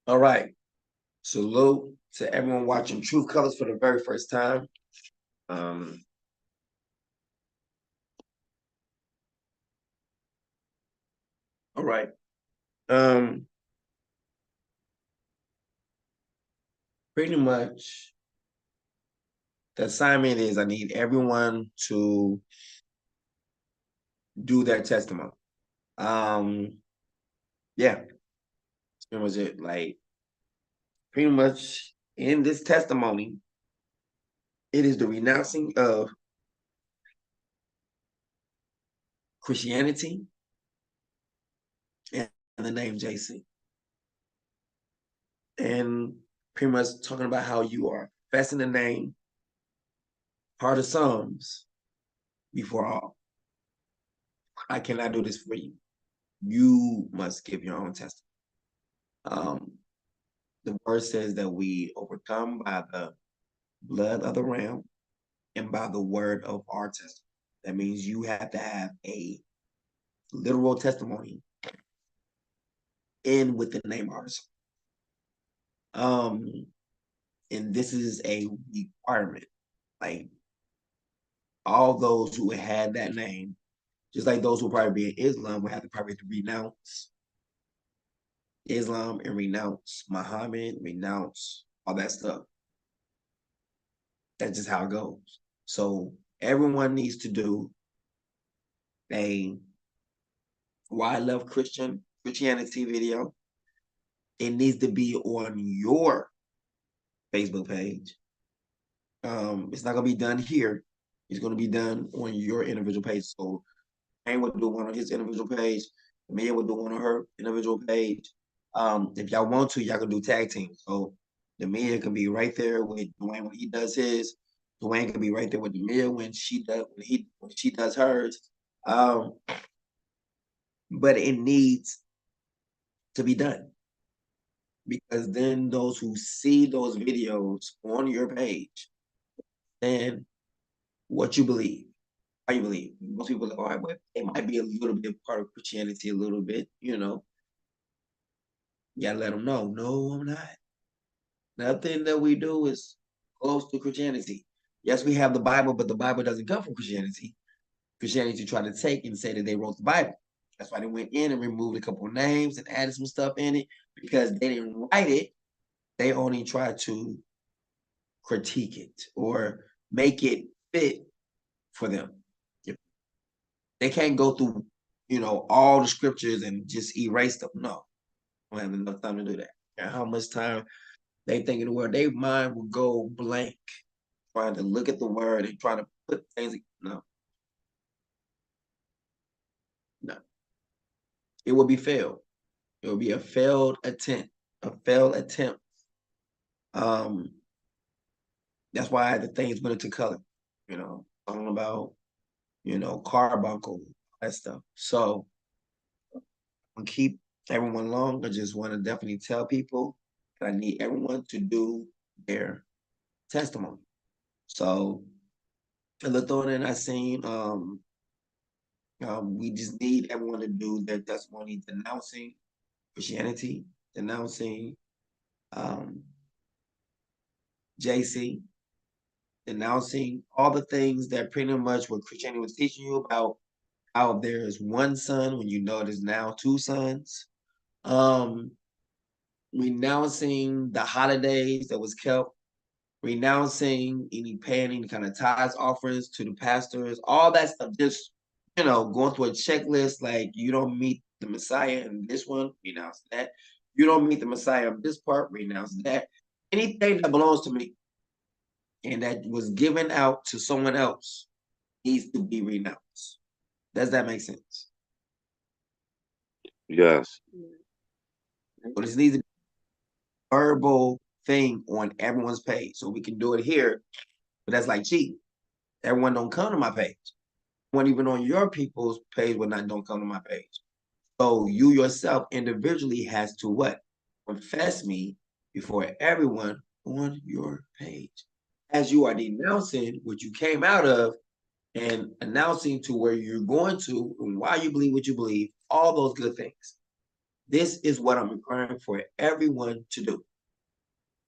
All right. Salute to everyone watching Truth Colors for the very first time. All right. Pretty much the assignment is I need everyone to do their testimony. Yeah. That's pretty much it. Like, pretty much in this testimony, it is the renouncing of Christianity and the name JC. And pretty much talking about how you are confessing the name Heartofpsalms before all. I cannot do this for you. You must give your own testimony. The word says that we overcome by the blood of the Lamb and by the word of our testimony. That means you have to have a literal testimony in with the name artist. And this is a requirement. Like all those who had that name, just like those who probably be in Islam, would have to probably renounce Islam and renounce Muhammad, renounce all that stuff. That's just how it goes. So everyone needs to do a Why I Love Christianity video. It needs to be on your Facebook page. It's not gonna be done here. It's gonna be done on your individual page. So Aaron would do one on his individual page. Mia would do one on her individual page. If y'all want to, y'all can do tag team. So the Mia can be right there with Dwayne when he does his. Dwayne can be right there with the Mia when she does hers. But it needs to be done because then those who see those videos on your page and what you believe, how you believe. Most people are like, well, it might be a little bit part of Christianity, a little bit, you know. You gotta let them know, no, I'm not. Nothing that we do is close to Christianity. Yes, we have the Bible, but the Bible doesn't come from Christianity. Christianity tried to take and say that they wrote the Bible. That's why they went in and removed a couple of names and added some stuff in it because they didn't write it. They only tried to critique it or make it fit for them. They can't go through, all the scriptures and just erase them. No, I don't have enough time to do that. And how much time they think in the word, their mind will go blank trying to look at the word and trying to put things. No. It will be failed. It will be a failed attempt. That's why the things went into color. Talking about, carbuncle, that stuff. So I'll keep everyone long. I just want to definitely tell people that I need everyone to do their testimony. So Lathorn and I seen we just need everyone to do their testimony denouncing Christianity, denouncing JC, denouncing all the things that pretty much what Christianity was teaching you about how there is one son when you know there's now two sons. Renouncing the holidays that was kept, renouncing paying any kind of tithes, offerings to the pastors, all that stuff, just, going through a checklist, like you don't meet the Messiah in this one, renounce that. You don't meet the Messiah in this part, renounce that. Anything that belongs to me and that was given out to someone else needs to be renounced. Does that make sense? Yes. But this needs to be a verbal thing on everyone's page. So we can do it here, but that's like cheating. Everyone don't come to my page. When even on your people's page when don't come to my page. So you yourself individually has to what? Confess me before everyone on your page. As you are denouncing what you came out of and announcing to where you're going to and why you believe what you believe, all those good things. This is what I'm requiring for everyone to do.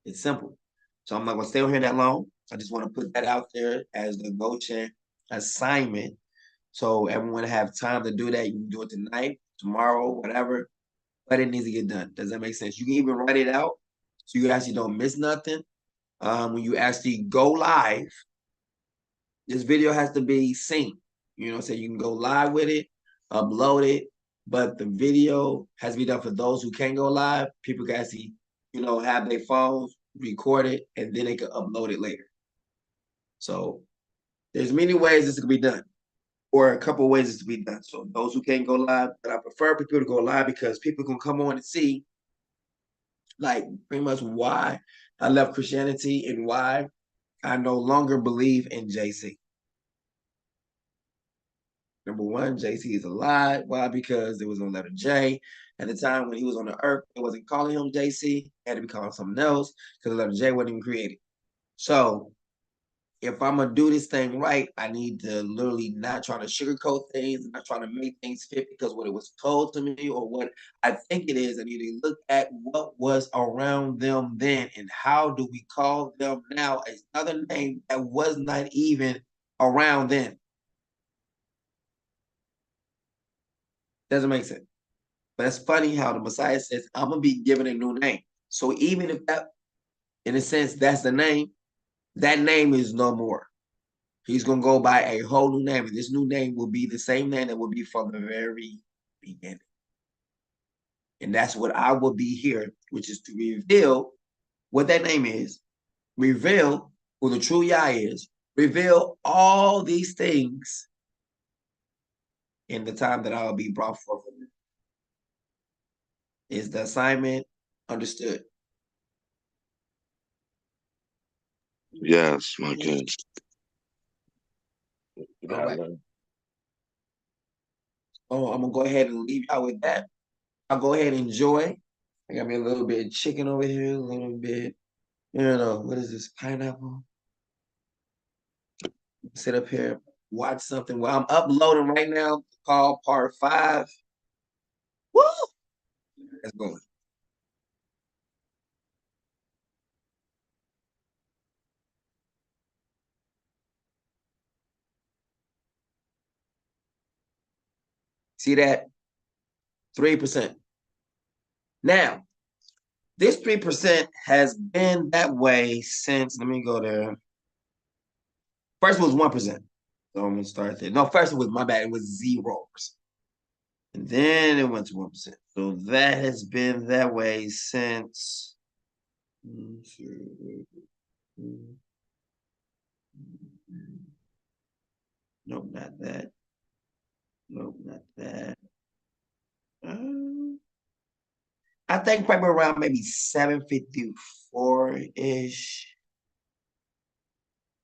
It's simple. So I'm not going to stay on here that long. I just want to put that out there as the Goshen assignment. So everyone have time to do that. You can do it tonight, tomorrow, whatever. But it needs to get done. Does that make sense? You can even write it out so you actually don't miss nothing. When you actually go live, this video has to be seen. You know, so you can go live with it, upload it, but the video has to be done for those who can't go live. People can actually, you know, have their phones, record it, and then they can upload it later. So there's many ways this can be done, or a couple of ways this can be done. So those who can't go live, but I prefer people to go live because people can come on and see, like, pretty much why I left Christianity and why I no longer believe in JC. Number one, JC is a lie. Why? Because there was no letter J. At the time when he was on the earth, it wasn't calling him JC. It had to be calling something else because the letter J wasn't even created. So if I'm going to do this thing right, I need to literally not try to sugarcoat things, not trying to make things fit because what it was told to me or what I think it is. I need to look at what was around them then and how do we call them now another name that was not even around then. Doesn't make sense. But it's funny how the Messiah says, I'm going to be given a new name. So even if that, in a sense, that's the name, that name is no more. He's going to go by a whole new name. And this new name will be the same name that will be from the very beginning. And that's what I will be here, which is to reveal what that name is, reveal who the true Yah is, reveal all these things in the time that I'll be brought forth. Is the assignment understood? Yes, my kid. All right. Oh, I'm gonna go ahead and leave y'all with that. I'll go ahead and enjoy. I got me a little bit of chicken over here, a little bit, you know, what is this, pineapple? Sit up here, watch something. Well, I'm uploading right now, called part 5. Woo! Let's go. See that? 3%. Now, this 3% has been that way since, let me go there. First it was 1%. So I'm gonna start there. No, first it was, my bad, it was 0%. And then it went to 1%. So that has been that way since. Nope, not that. Nope, not that. I think probably around maybe 754-ish.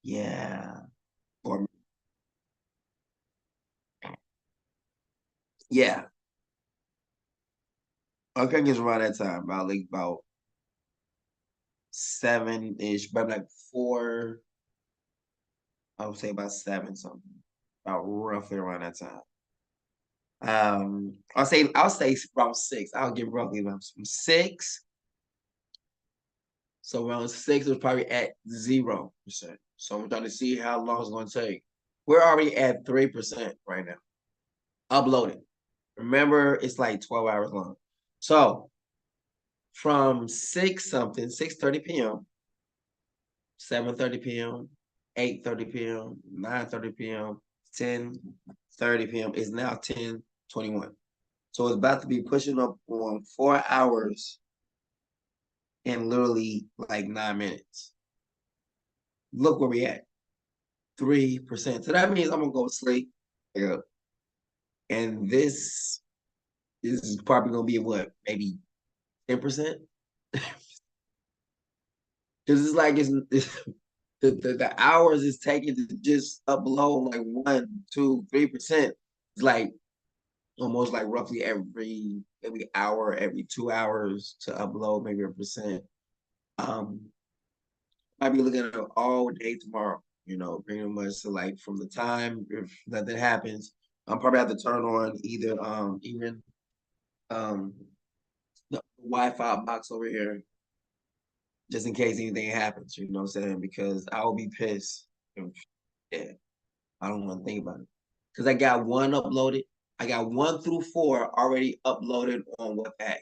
Yeah. Or yeah. I think it's around that time, about 7-ish, but like 4. I would say about 7 something. About roughly around that time. I'll say around 6. I'll give roughly around 6. So around 6 was probably at 0%. So I'm trying to see how long it's going to take. We're already at 3% right now. Uploading. Remember, it's like 12 hours long. So from 6:30 p.m., 7:30 p.m., 8:30 p.m., 9:30 p.m., 10:30 p.m. is now 10:21. So it's about to be pushing up on 4 hours in literally like 9 minutes. Look where we at. 3%. So that means I'm gonna go to sleep. And this is probably gonna be what, maybe 10%? Because it's like it's the hours it's taking to just upload like 1, 2, 3%. It's like almost like roughly every hour, every 2 hours to upload maybe 1%. I'll be looking at it all day tomorrow, you know, pretty much. So like from the time if nothing happens, I'm probably have to turn on either even Wi-Fi box over here, just in case anything happens, you know what I'm saying? Because I will be pissed. Yeah, I don't want to think about it. Because I got one uploaded. I got 1 through 4 already uploaded on WhatsApp.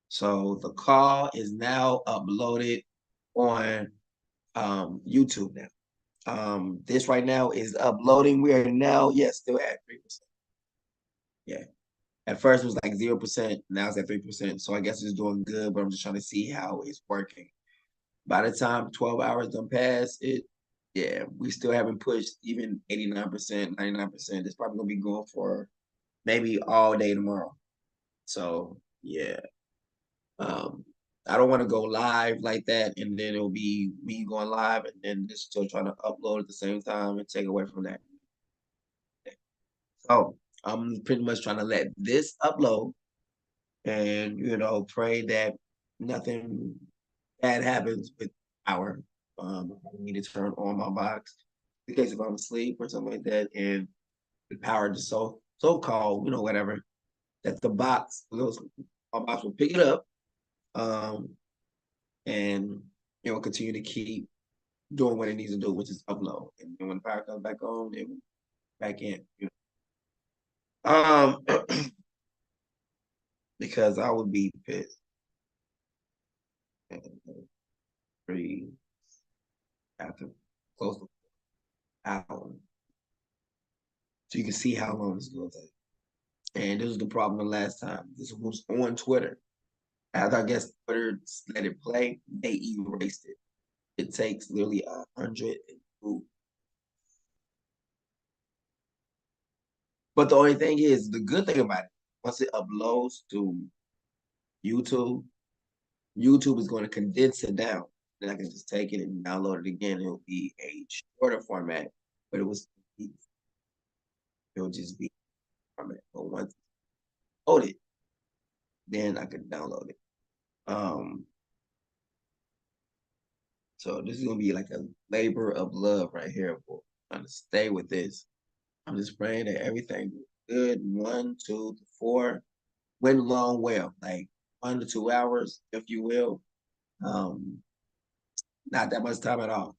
So the call is now uploaded on YouTube now. This right now is uploading. We are now, still at 3%. Yeah. At first it was like 0%, now it's at 3%. So I guess it's doing good, but I'm just trying to see how it's working. By the time 12 hours done pass, we still haven't pushed even 89%, 99%. It's probably gonna be going for maybe all day tomorrow. So yeah. I don't want to go live like that, and then it'll be me going live and then just still trying to upload at the same time and take away from that. So I'm pretty much trying to let this upload and pray that nothing bad happens with power. I need to turn on my box in case if I'm asleep or something like that, and the power just so called, whatever, that the box, my box will pick it up, and continue to keep doing what it needs to do, which is upload. And when the power comes back on, it will back in. Because I would be pissed. Three after close to an hour. So you can see how long this is going to take. And this was the problem the last time. This was on Twitter. After I guess Twitter let it play, they erased it. It takes literally 102. But the only thing is, the good thing about it, once it uploads to YouTube, YouTube is going to condense it down. Then I can just take it and download it again. It'll be a shorter format, but it'll just be format. But once I load it, then I can download it. So this is gonna be like a labor of love right here. For trying to stay with this. I'm just praying that everything good. 1, 2, 4 went along well, like 1 to 2 hours, if you will. Not that much time at all.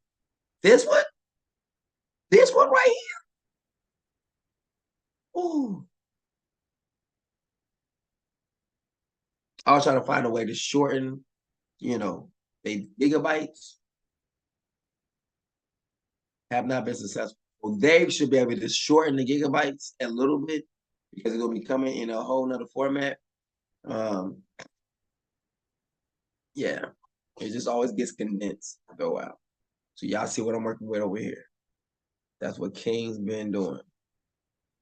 This one right here. Ooh. I was trying to find a way to shorten, the gigabytes. Have not been successful. Well, they should be able to shorten the gigabytes a little bit because it's gonna be coming in a whole nother format. Yeah, it just always gets condensed after a while. So y'all see what I'm working with over here. That's what King's been doing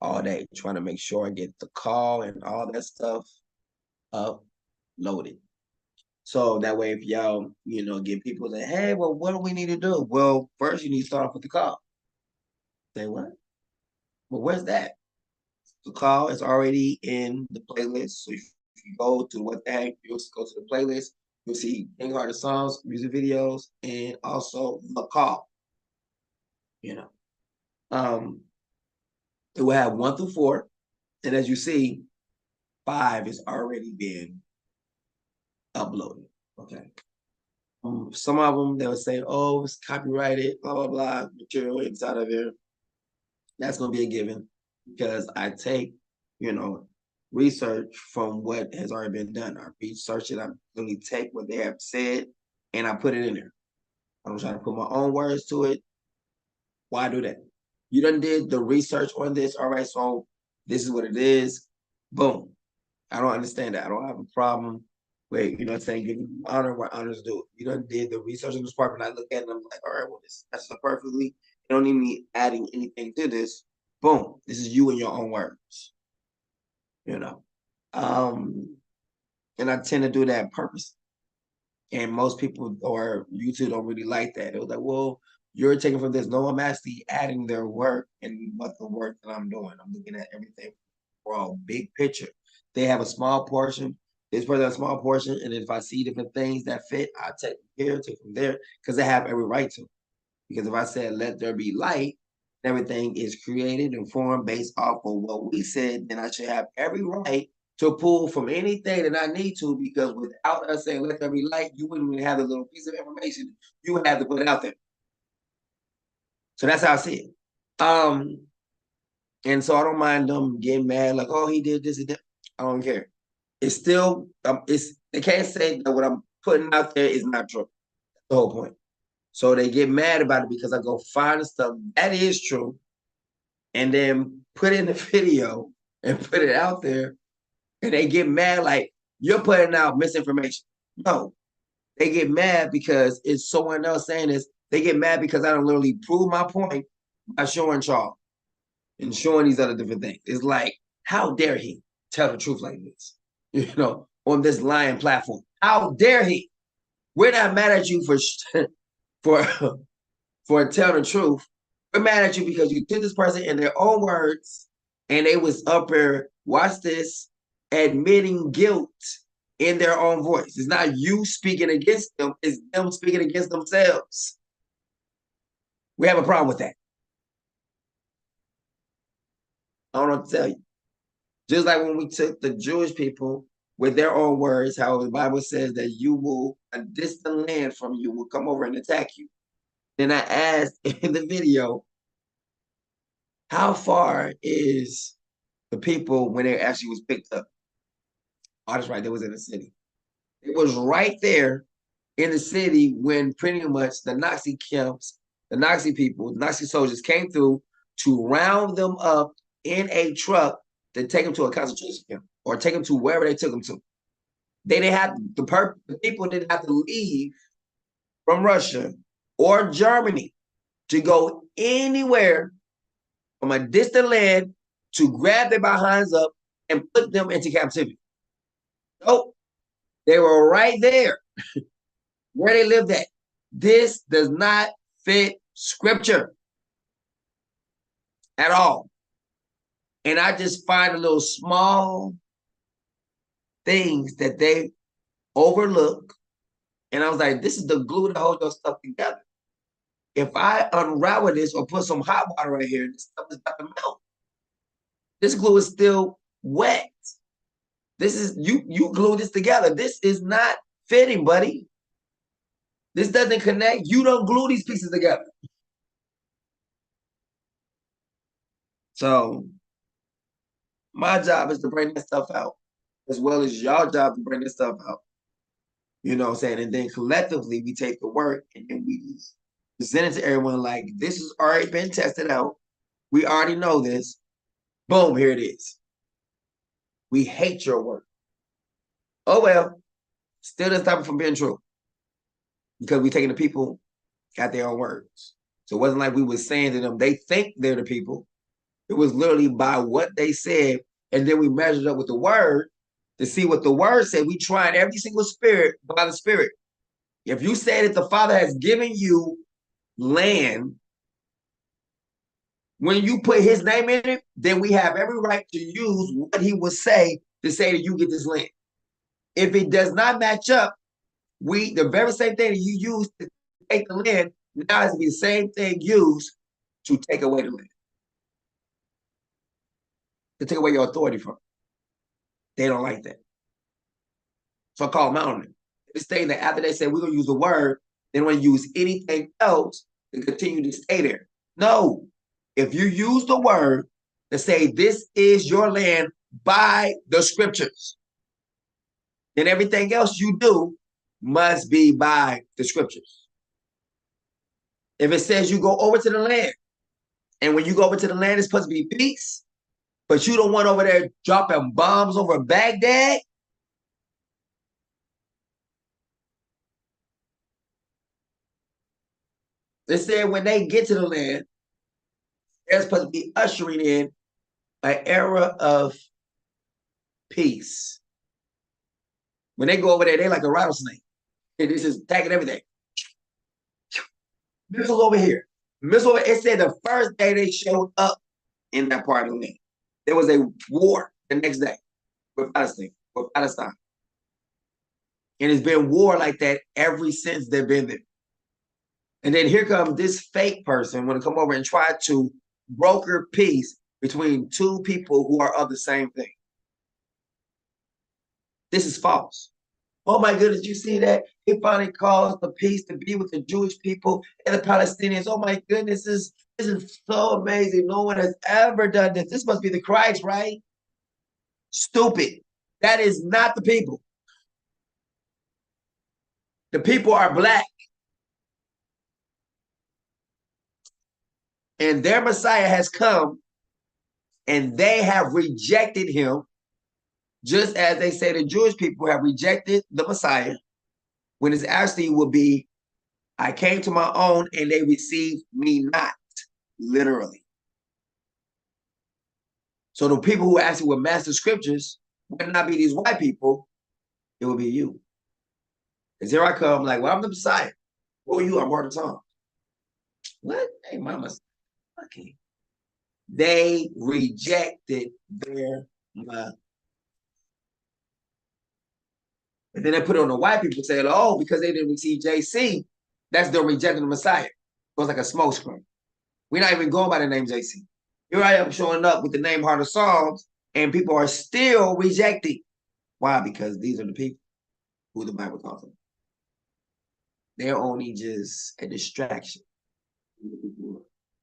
all day, trying to make sure I get the call and all that stuff uploaded. So that way, if y'all, get people that, hey, well, what do we need to do? Well, first you need to start off with the call. Say what? Well, where's that? The call is already in the playlist. So if you go to what the heck, you'll go to the playlist. You'll see Heartofpsalms, music videos, and also the call. It will have 1 through 4, and as you see, 5 is already been uploaded. Okay. Some of them they would say, "Oh, it's copyrighted, blah blah blah, material inside of it." That's gonna be a given because I take, research from what has already been done. I research it. I really take what they have said and I put it in there. I'm trying to put my own words to it. Why do that? You done did the research on this. All right, so this is what it is. Boom. I don't understand that. I don't have a problem with, saying, give honor where honor's due. You done did the research on this part, and I look at it and I'm like, all right, well, that's perfectly. You don't need me adding anything to this. Boom. This is you in your own words. And I tend to do that purpose. And most people or YouTube don't really like that. It was like, well, you're taking from this. No, I'm actually adding their work and what the work that I'm doing. I'm looking at everything for a big picture. They have a small portion. This person has a small portion. And if I see different things that fit, I take from here, take from there, because I have every right to. Because if I said, let there be light, everything is created and formed based off of what we said, then I should have every right to pull from anything that I need to, because without us saying let there be light, you wouldn't even have a little piece of information you would have to put it out there. So that's how I see it. And so I don't mind them getting mad, like, oh, he did this and that. I don't care. It's still, they can't say that what I'm putting out there is not true. That's the whole point. So they get mad about it because I go find the stuff that is true and then put in the video and put it out there, and they get mad like, you're putting out misinformation. No, they get mad because it's someone else saying this. They get mad because I don't literally prove my point by showing Charles and showing these other different things. It's like, how dare he tell the truth like this? You know, on this lying platform. How dare he? We're not mad at you for telling the truth. We're mad at you because you took this person in their own words and they was up there, watch this, admitting guilt in their own voice. It's not you speaking against them, it's them speaking against themselves. We have a problem with that. I don't know what to tell you. Just like when we took the Jewish people with their own words, how the Bible says that a distant land from you will come over and attack you. Then I asked in the video, how far is the people when they actually was picked up? Oh, that's right, they was in the city. It was right there in the city when pretty much the Nazi camps, the Nazi people, the Nazi soldiers came through to round them up in a truck to take them to a concentration camp or take them to wherever they took them to. They didn't have the people didn't have to leave from Russia or Germany to go anywhere from a distant land to grab their behinds up and put them into captivity. Nope. They were right there where they lived at. This does not fit scripture at all. And I just find a little small things that they overlook. And I was like, this is the glue that holds your stuff together. If I unravel this or put some hot water right here, this stuff is about to melt. This glue is still wet. This is, you glue this together. This is not fitting, buddy. This doesn't connect. You don't glue these pieces together. So my job is to bring this stuff out, as well as your job to bring this stuff out. You know what I'm saying? And then collectively, we take the work and then we present it to everyone like, this has already been tested out. We already know this. Boom, here it is. We hate your work. Oh, well, still doesn't stop it from being true. Because we taking the people got their own words. So it wasn't like we were saying to them, they think they're the people. It was literally by what they said. And then we measured up with the word to see what the word said. We tried every single spirit by the spirit. If you say that the Father has given you land, when you put his name in it, then we have every right to use what he would say to say that you get this land. If it does not match up, the very same thing that you use to take the land now has to be the same thing used to take away the land. To take away your authority from. They don't like that. So I call them out on it. This thing that after they say we're going to use the word, they don't want to use anything else to continue to stay there. No. If you use the word to say this is your land by the scriptures, then everything else you do must be by the scriptures. If it says you go over to the land, and when you go over to the land, it's supposed to be peace, but you don't want over there dropping bombs over Baghdad, they said when they get to the land, they're supposed to be ushering in an era of peace. When they go over there, they're like a rattlesnake. And this is attacking everything. Missiles over here. Missiles over. It said the first day they showed up in that part of the land, there was a war the next day with Palestine. And it's been war like that ever since they've been there. And then here comes this fake person want to come over and try to broker peace between two people who are of the same thing. This is false. Oh my goodness, you see that? He finally caused the peace to be with the Jewish people and the Palestinians. Oh my goodness, this is so amazing. No one has ever done this. This must be the Christ, right? Stupid. That is not the people. The people are black. And their Messiah has come and they have rejected him, just as they say the Jewish people have rejected the Messiah, when it actually will be, I came to my own and they received me not, literally. So the people who actually would master scriptures would not be these white people, it would be you. Because here I come, like, well, I'm the Messiah. Who are you? I'm Heartofpsalms. What? Hey, mama. Okay. They rejected their Messiah. And then they put it on the white people saying, oh, because they didn't receive JC, that's them rejecting the Messiah. It was like a smoke screen. We're not even going by the name JC. Here I am showing up with the name Heartofpsalms, and people are still rejecting. Why? Because these are the people who the Bible calls them. They're only just a distraction,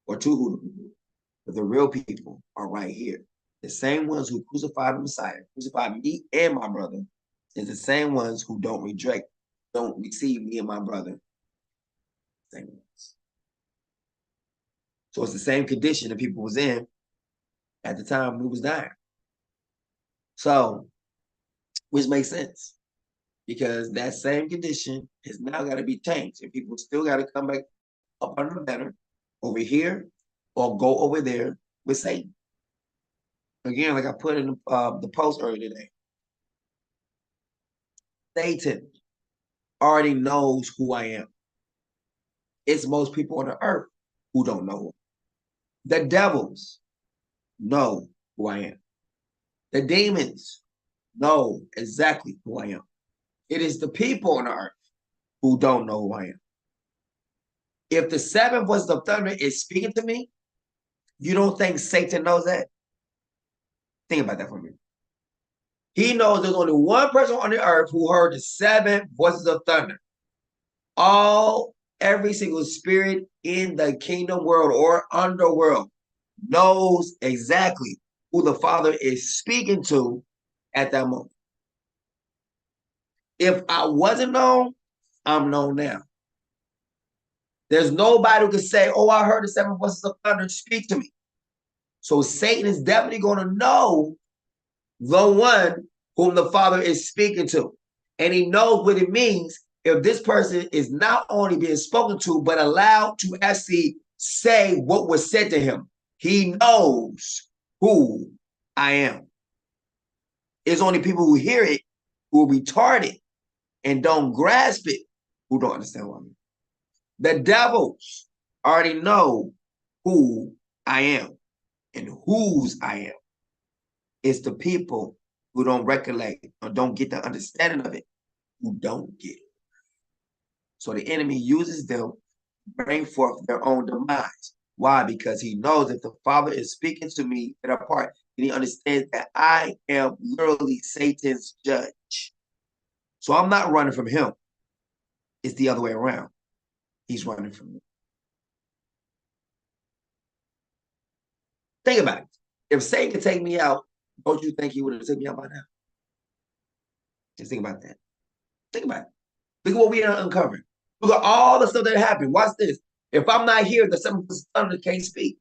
or to who the people. But the real people are right here. The same ones who crucified the Messiah, crucified me and my brother, is the same ones who don't receive me and my brother. Same ones. So it's the same condition that people was in at the time we was dying. So, which makes sense, because that same condition has now got to be changed, and people still got to come back up under the banner over here or go over there with Satan. Again, like I put in the post earlier today, Satan already knows who I am. It's most people on the earth who don't know who. The devils know who I am. The demons know exactly who I am. It is the people on the earth who don't know who I am. If the seven voices of thunder is speaking to me, you don't think Satan knows that? Think about that for a minute. He knows there's only one person on the earth who heard the seven voices of thunder. Every single spirit in the kingdom world or underworld knows exactly who the Father is speaking to at that moment. If I wasn't known, I'm known now. There's nobody who can say, oh, I heard the seven voices of thunder speak to me. So Satan is definitely going to know the one whom the Father is speaking to. And he knows what it means if this person is not only being spoken to, but allowed to actually say what was said to him. He knows who I am. It's only people who hear it who are retarded and don't grasp it who don't understand what I mean. The devils already know who I am and whose I am. It's the people who don't recollect or don't get the understanding of it who don't get it. So the enemy uses them to bring forth their own demise. Why? Because he knows if the Father is speaking to me in a part, and he understands that I am literally Satan's judge. So I'm not running from him. It's the other way around. He's running from me. Think about it. If Satan could take me out, don't you think he would have taken me out by now? Just think about that. Think about it. Look at what we are uncovering. Look at all the stuff that happened. Watch this. If I'm not here, the seven voices of thunder can't speak.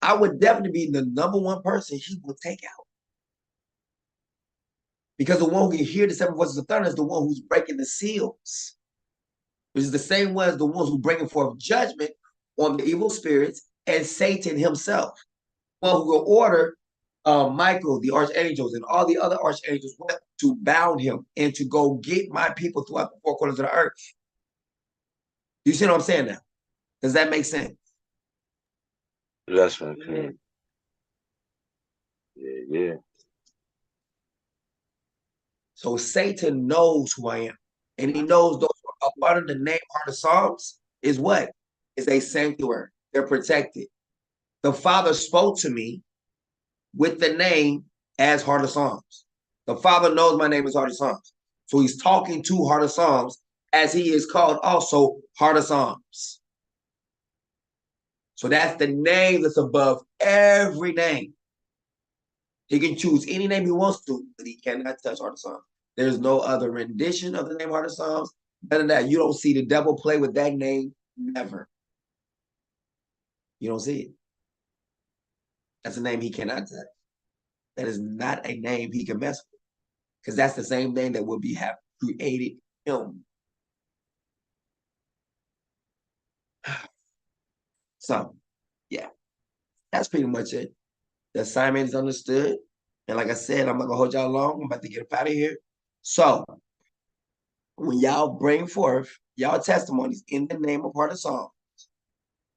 I would definitely be the number one person he will take out. Because the one who can hear the seven voices of thunder is the one who's breaking the seals. Which is the same one as the ones who bringing forth judgment on the evil spirits and Satan himself. One who will order Michael, the archangels, and all the other archangels to bound him and to go get my people throughout the four corners of the earth. You see what I'm saying now? Does that make sense? That's what I mean. Yeah. So Satan knows who I am. And he knows those who are up under the name Heartofpsalms is what? Is a sanctuary. They're protected. The Father spoke to me with the name as Heartofpsalms. The Father knows my name is Heartofpsalms. So he's talking to Heartofpsalms as he is called also Heartofpsalms. So that's the name that's above every name. He can choose any name he wants to, but he cannot touch Heartofpsalms. There's no other rendition of the name Heartofpsalms. Other than that, you don't see the devil play with that name, never. You don't see it. That's a name he cannot touch. That is not a name he can mess with, because that's the same name that would be have created him. So, yeah, that's pretty much it. The assignment is understood. And like I said, I'm not gonna hold y'all long. I'm about to get up out of here. So when y'all bring forth y'all testimonies in the name of Heartofpsalms,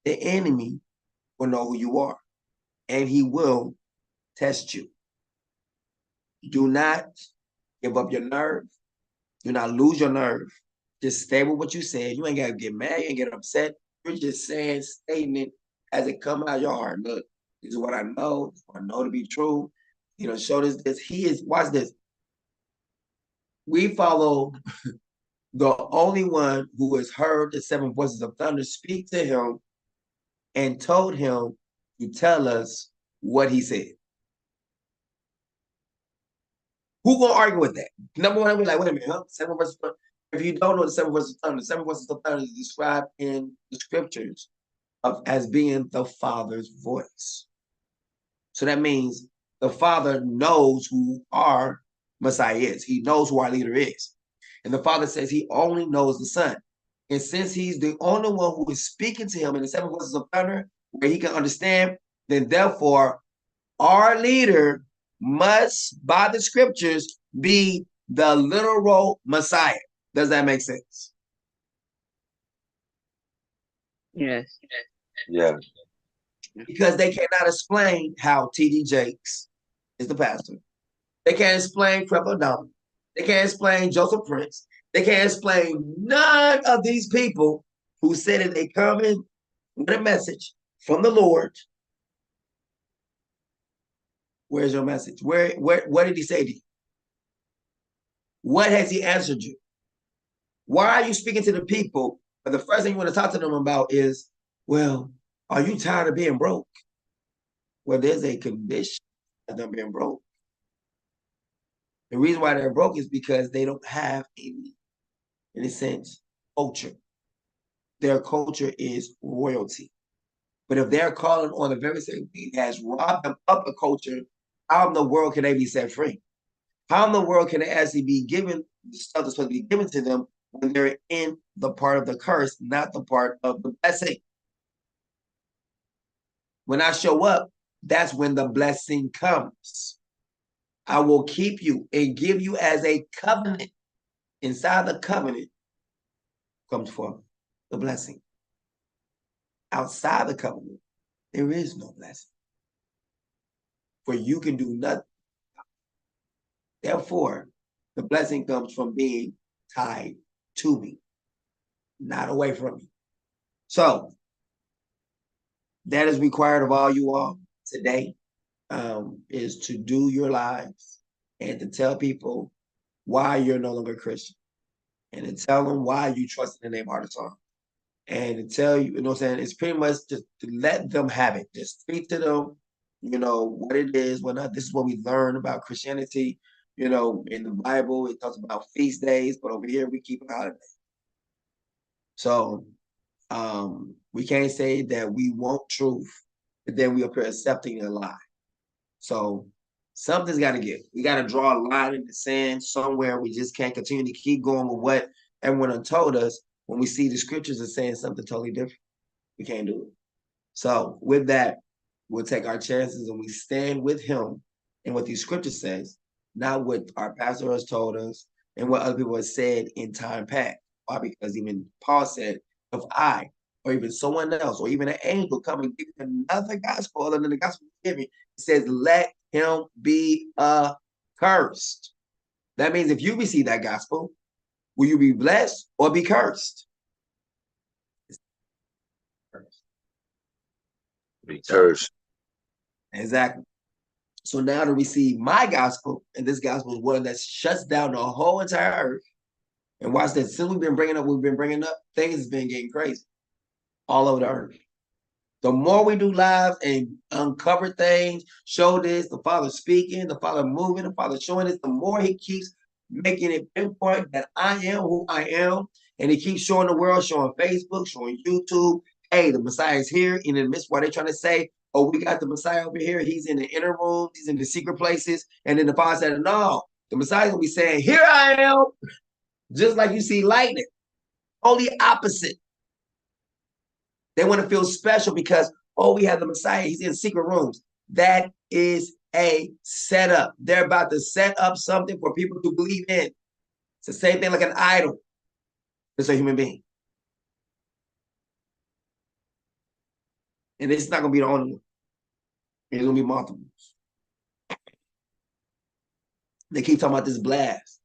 the enemy will know who you are, and he will test you. Do not give up your nerve. Do not lose your nerve. Just stay with what you said. You ain't gotta get mad, you ain't get upset. You're just saying, stating it as it come out of your heart. Look, this is what I know. This is what I know to be true. You know, show this. He is, watch this. We follow the only one who has heard the seven voices of thunder speak to him and told him to tell us what he said. Who gonna argue with that? Number one, we're like, wait a minute, huh? Seven voices of thunder. If you don't know the seven voices of thunder is described in the scriptures as being the Father's voice. So that means the Father knows who our Messiah is. He knows who our leader is. And the Father says he only knows the Son. And since he's the only one who is speaking to him in the seven voices of thunder, where he can understand, then therefore our leader must, by the scriptures, be the literal Messiah. Does that make sense? Yes. Yeah. Because they cannot explain how T.D. Jakes is the pastor. They can't explain Creflo Dollar. They can't explain Joseph Prince. They can't explain none of these people who said that they come in with a message from the Lord. Where's your message? What did he say to you? What has he answered you? Why are you speaking to the people? But the first thing you want to talk to them about is, well, are you tired of being broke? Well, there's a condition of them being broke. The reason why they're broke is because they don't have any, in a sense, culture. Their culture is royalty. But if they're calling on the very same thing that has robbed them of a culture, how in the world can they be set free? How in the world can they actually be given the stuff that's supposed to be given to them when they're in the part of the curse, not the part of the blessing? When I show up, that's when the blessing comes. I will keep you and give you as a covenant. Inside the covenant comes forth the blessing. Outside the covenant, there is no blessing. For you can do nothing. Therefore, the blessing comes from being tied to me, not away from me. So that is required of all you all today, is to do your lives and to tell people why you're no longer Christian, and to tell them why you trust in the name of Heartofpsalms, and to tell you, you know what I'm saying, it's pretty much just to let them have it. Just speak to them, you know, what it is, what not. This is what we learn about Christianity. You know, in the Bible, it talks about feast days, but over here we keep a holiday. So we can't say that we want truth, but then we appear accepting a lie. So something's got to give. We got to draw a line in the sand somewhere. We just can't continue to keep going with what everyone had told us when we see the scriptures are saying something totally different. We can't do it. So with that, we'll take our chances and we stand with him and what these scriptures says, not what our pastor has told us and what other people have said in time past. Why? Because even Paul said, if I or even someone else or even an angel come and give you another gospel other than the gospel given, it says, let him be accursed. That means if you receive that gospel, will you be blessed or be cursed? Be cursed. Exactly. So now to receive my gospel, and this gospel is one that shuts down the whole entire earth. And watch this. Since we've been bringing up, things has been getting crazy all over the earth. The more we do lives and uncover things, show this, the Father speaking, the Father moving, the Father showing this, the more he keeps making it pinpoint that I am who I am. And he keeps showing the world, showing Facebook, showing YouTube. Hey, the Messiah is here. In the midst, what they're trying to say, oh, we got the Messiah over here. He's in the inner rooms. He's in the secret places. And then the Father said, no, the Messiah's going to be saying, here I am. Just like you see lightning. Only opposite. They want to feel special because, oh, we have the Messiah. He's in secret rooms. That is a setup. They're about to set up something for people to believe in. It's the same thing like an idol. It's a human being. And it's not going to be the only one. There's going to be multiples. They keep talking about this blast.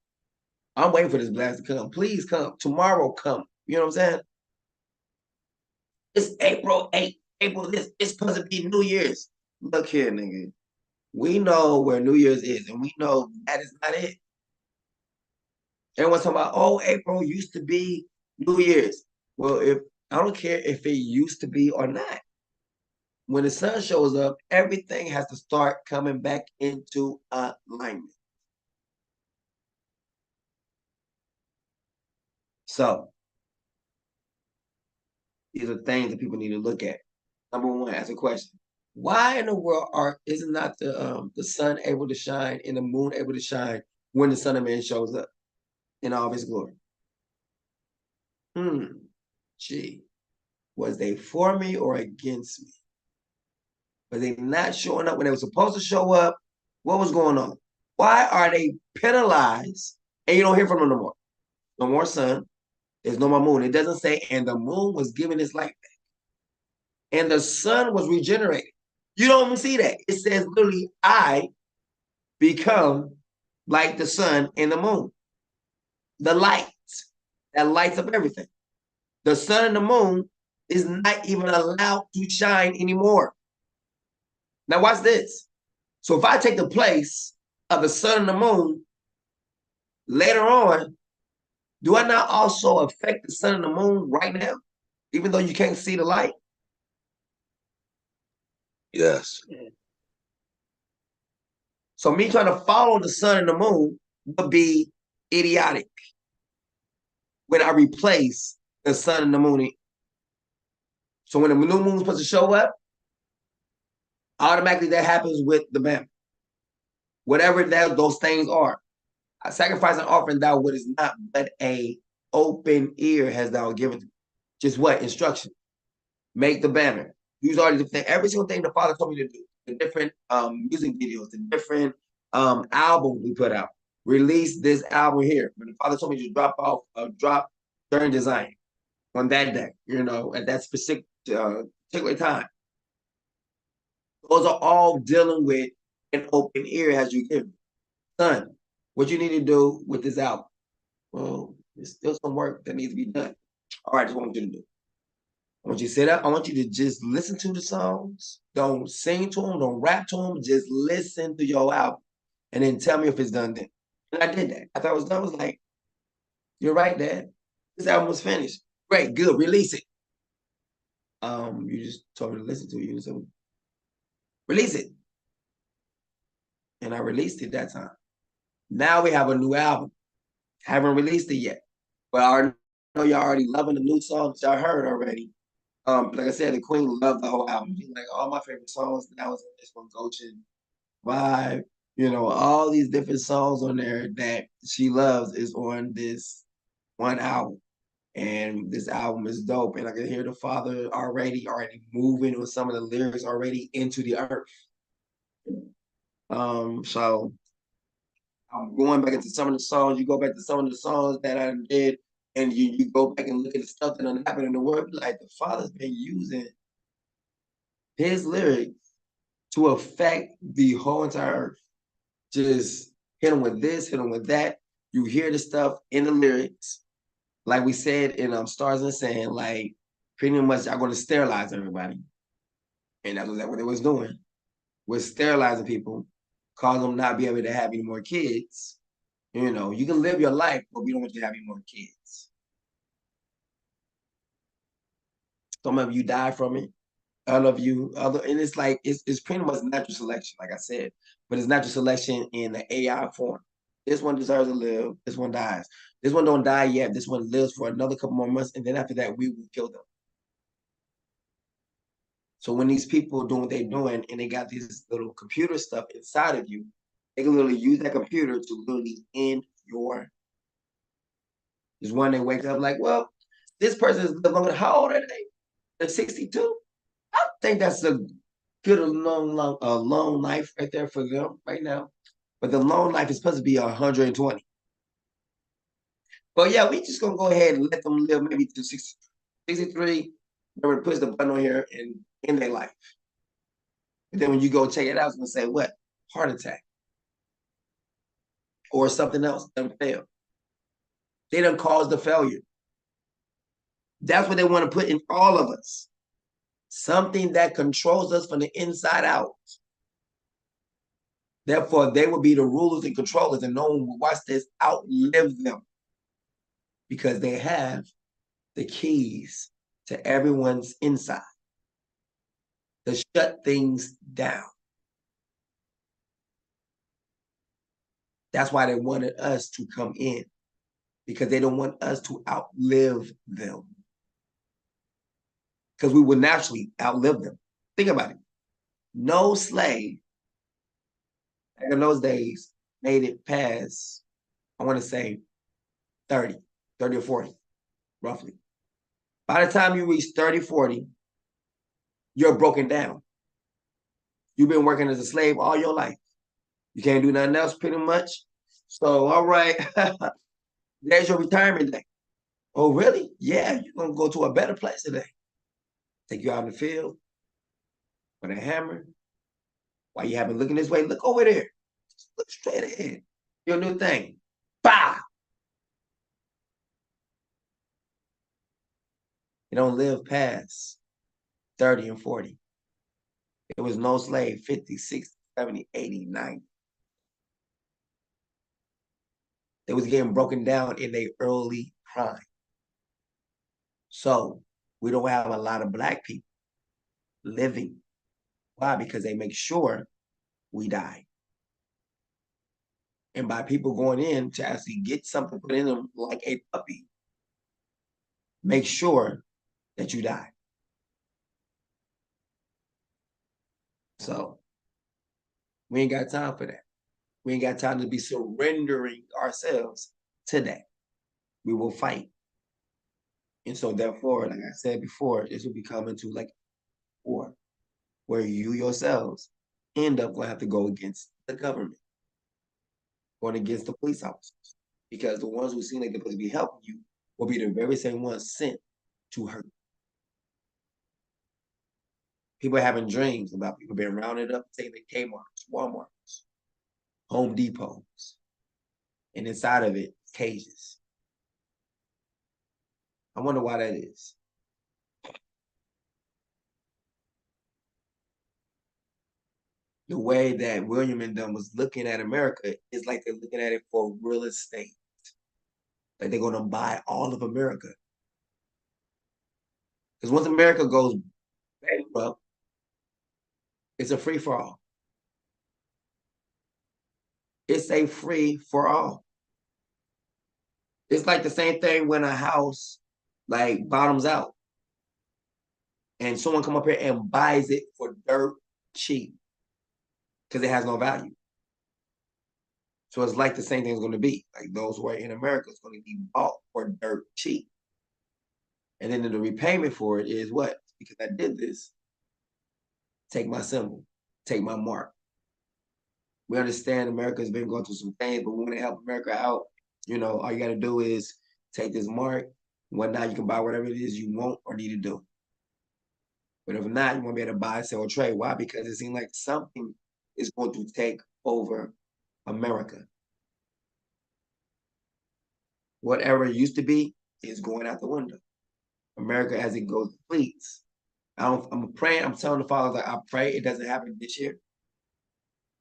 I'm waiting for this blast to come. Please come. Tomorrow come. You know what I'm saying? It's April 8th. April this. It's supposed to be New Year's. Look here, nigga. We know where New Year's is, and we know that is not it. Everyone's talking about, oh, April used to be New Year's. Well, if I don't care if it used to be or not. When the sun shows up, everything has to start coming back into alignment. So these are things that people need to look at. Number one, ask a question. Why in the world isn't not the sun able to shine and the moon able to shine when the Son of Man shows up in all of his glory? Gee, was they for me or against me? Were they not showing up when they were supposed to show up? What was going on? Why are they penalized and you don't hear from them no more? No more sun. There's no more moon. It doesn't say, and the moon was giving its light back. And the sun was regenerated. You don't even see that. It says literally, I become like the sun and the moon. The light that lights up everything. The sun and the moon is not even allowed to shine anymore. Now watch this. So if I take the place of the sun and the moon, later on, do I not also affect the sun and the moon right now, even though you can't see the light? Yes. So me trying to follow the sun and the moon would be idiotic when I replace the sun and the moon. So when the new moon is supposed to show up, automatically that happens with the man. Whatever those things are. I sacrifice and offering thou what is not but a open ear has thou given to me. Just what? Instruction. Make the banner. Use all the different things. Every single thing the Father told me to do. The different music videos, the different albums we put out. Release this album here. When the Father told me to drop during design on that day, you know, at that specific particular time. Those are all dealing with an open ear as you give. Son, what you need to do with this album? Well, there's still some work that needs to be done. All right, that's what I want you to do. I want you to sit up. I want you to just listen to the songs. Don't sing to them. Don't rap to them. Just listen to your album. And then tell me if it's done then. And I did that. I thought it was done. I was like, you're right, Dad. This album was finished. Great, good. Release it. You just told me to listen to you. So release it. And I released it that time. Now we have a new album. Haven't released it yet. But I know y'all already loving the new songs y'all heard already. Like I said, the Queen loved the whole album. She's like, all my favorite songs now is this one, Goshen Vibe. You know, all these different songs on there that she loves is on this one album. And this album is dope. And I can hear the Father already moving with some of the lyrics already into the earth. So I'm going back into some of the songs. You go back to some of the songs that I did, and you go back and look at the stuff that happened in the world. Like the Father's been using his lyrics to affect the whole entire earth. Just hit them with this, hit them with that. You hear the stuff in the lyrics, like we said in Stars and Sand, like pretty much I'm going to sterilize everybody, and that's what they was doing, was sterilizing people. cause them not be able to have any more kids. You know, you can live your life, but we don't want you to have any more kids. Some of you die from it. All of you, and it's like it's pretty much natural selection, like I said, but it's natural selection in the AI form. This one deserves to live. This one dies. This one don't die yet. This one lives for another couple more months, and then after that, we will kill them. So when these people doing what they're doing, and they got this little computer stuff inside of you, they can literally use that computer to literally end your. There's one they wake up like, well, this person is living longer. How old are they? They're 62. I think that's a good long life right there for them right now. But the long life is supposed to be 120. But yeah, we just gonna go ahead and let them live maybe to 60, 63. Remember to push the button on here and end their life. And then when you go check it out, it's gonna say what? Heart attack. Or something else done fail. They done caused the failure. That's what they want to put in all of us. Something that controls us from the inside out. Therefore, they will be the rulers and controllers, and no one will watch this outlive them because they have the keys to everyone's inside to shut things down. That's why they wanted us to come in, because they don't want us to outlive them. Because we would naturally outlive them. Think about it. No slave back in those days made it past, I want to say 30 or 40, roughly. By the time you reach 30, 40, you're broken down. You've been working as a slave all your life. You can't do nothing else pretty much. So, all right, there's your retirement day. Oh, really? Yeah, you're going to go to a better place today. Take you out in the field with a hammer. While you haven't looking this way, look over there. Just look straight ahead. Your new thing. Bah! You don't live past 30 and 40. There was no slave 50, 60, 70, 80, 90. They was getting broken down in their early prime. So we don't have a lot of Black people living. Why? Because they make sure we die. And by people going in to actually get something put in them like a puppy, make sure that you die. So we ain't got time for that. We ain't got time to be surrendering ourselves to that. We will fight. And so therefore, like I said before, this will be coming to like war, where you yourselves end up going to have to go against the government, going against the police officers, because the ones who seem like they're supposed to be helping you will be the very same ones sent to hurt. People are having dreams about people being rounded up, taken to Kmart's, Walmart's, Home Depot's, and inside of it, cages. I wonder why that is. The way that William and them was looking at America is like they're looking at it for real estate. Like they're going to buy all of America. Because once America goes bankrupt, it's a free for all. It's a free for all. It's like the same thing when a house like bottoms out and someone come up here and buys it for dirt cheap because it has no value. So it's like the same thing is going to be. Like those who are in America is going to be bought for dirt cheap. And then the repayment for it is what? Because I did this, take my symbol, take my mark. We understand America's been going through some things, but we want to help America out. You know, all you got to do is take this mark. Whatnot, you can buy whatever it is you want or need to do. But if not, you want to be able to buy, sell, or trade. Why? Because it seems like something is going to take over America. Whatever it used to be is going out the window. America, as it goes, depletes. I'm praying. I'm telling the fathers, like, I pray it doesn't happen this year.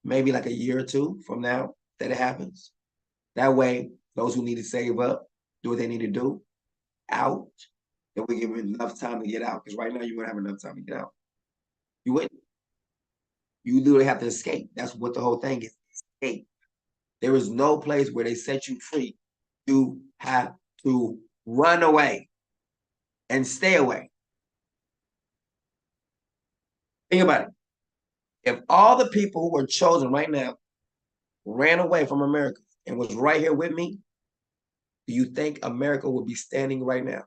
maybe like a year or two from now that it happens. That way, those who need to save up, do what they need to do, out, then we give them enough time to get out. Because right now you wouldn't have enough time to get out. You wouldn't. You literally have to escape. That's what the whole thing is. Escape. There is no place where they set you free. You have to run away and stay away. Think about it. If all the people who are chosen right now ran away from America and was right here with me, do you think America would be standing right now?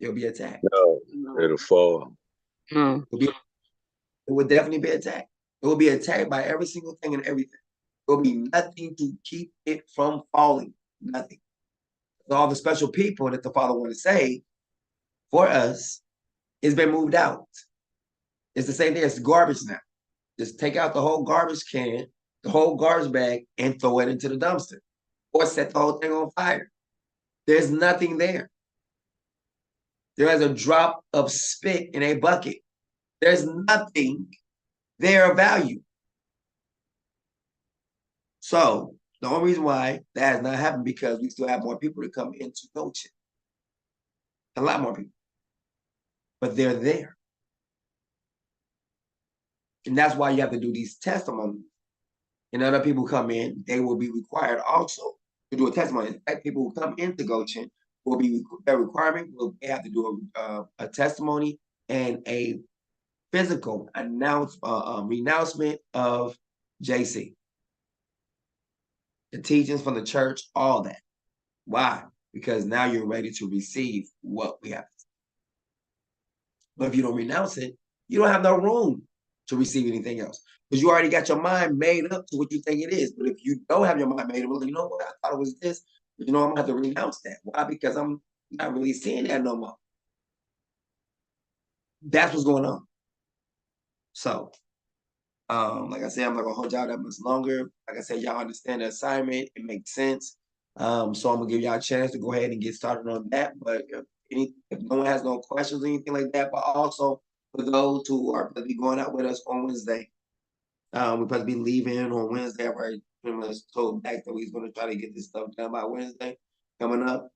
It'll be attacked. No, it'll fall. It would definitely be attacked. It will be attacked by every single thing and everything. There will be nothing to keep it from falling. Nothing. All the special people that the Father wanted to say for us has been moved out. It's the same thing as garbage now. Just take out the whole garbage can, the whole garbage bag, and throw it into the dumpster. Or set the whole thing on fire. There's nothing there. There is a drop of spit in a bucket. There's nothing there of value. So the only reason why that has not happened because we still have more people to come into Goshen. A lot more people. But they're there. And that's why you have to do these testimonies. And other people come in, they will be required also to do a testimony. In fact, people who come into Goshen will be their requirement will they have to do a testimony and a physical renouncement of JC. The teachings from the church, all that. Why? Because now you're ready to receive what we have. But if you don't renounce it, you don't have no room to receive anything else. Because you already got your mind made up to what you think it is. But if you don't have your mind made up, well, you know what? I thought it was this. But you know, I'm going to have to renounce that. Why? Because I'm not really seeing that no more. That's what's going on. So, like I said, I'm not going to hold y'all that much longer. Like I said, y'all understand the assignment. It makes sense. So I'm going to give y'all a chance to go ahead and get started on that. But if no one has no questions or anything like that, but also for those who are going to be going out with us on Wednesday, we're supposed to be leaving on Wednesday. I've already pretty much told back that we're going to try to get this stuff done by Wednesday coming up.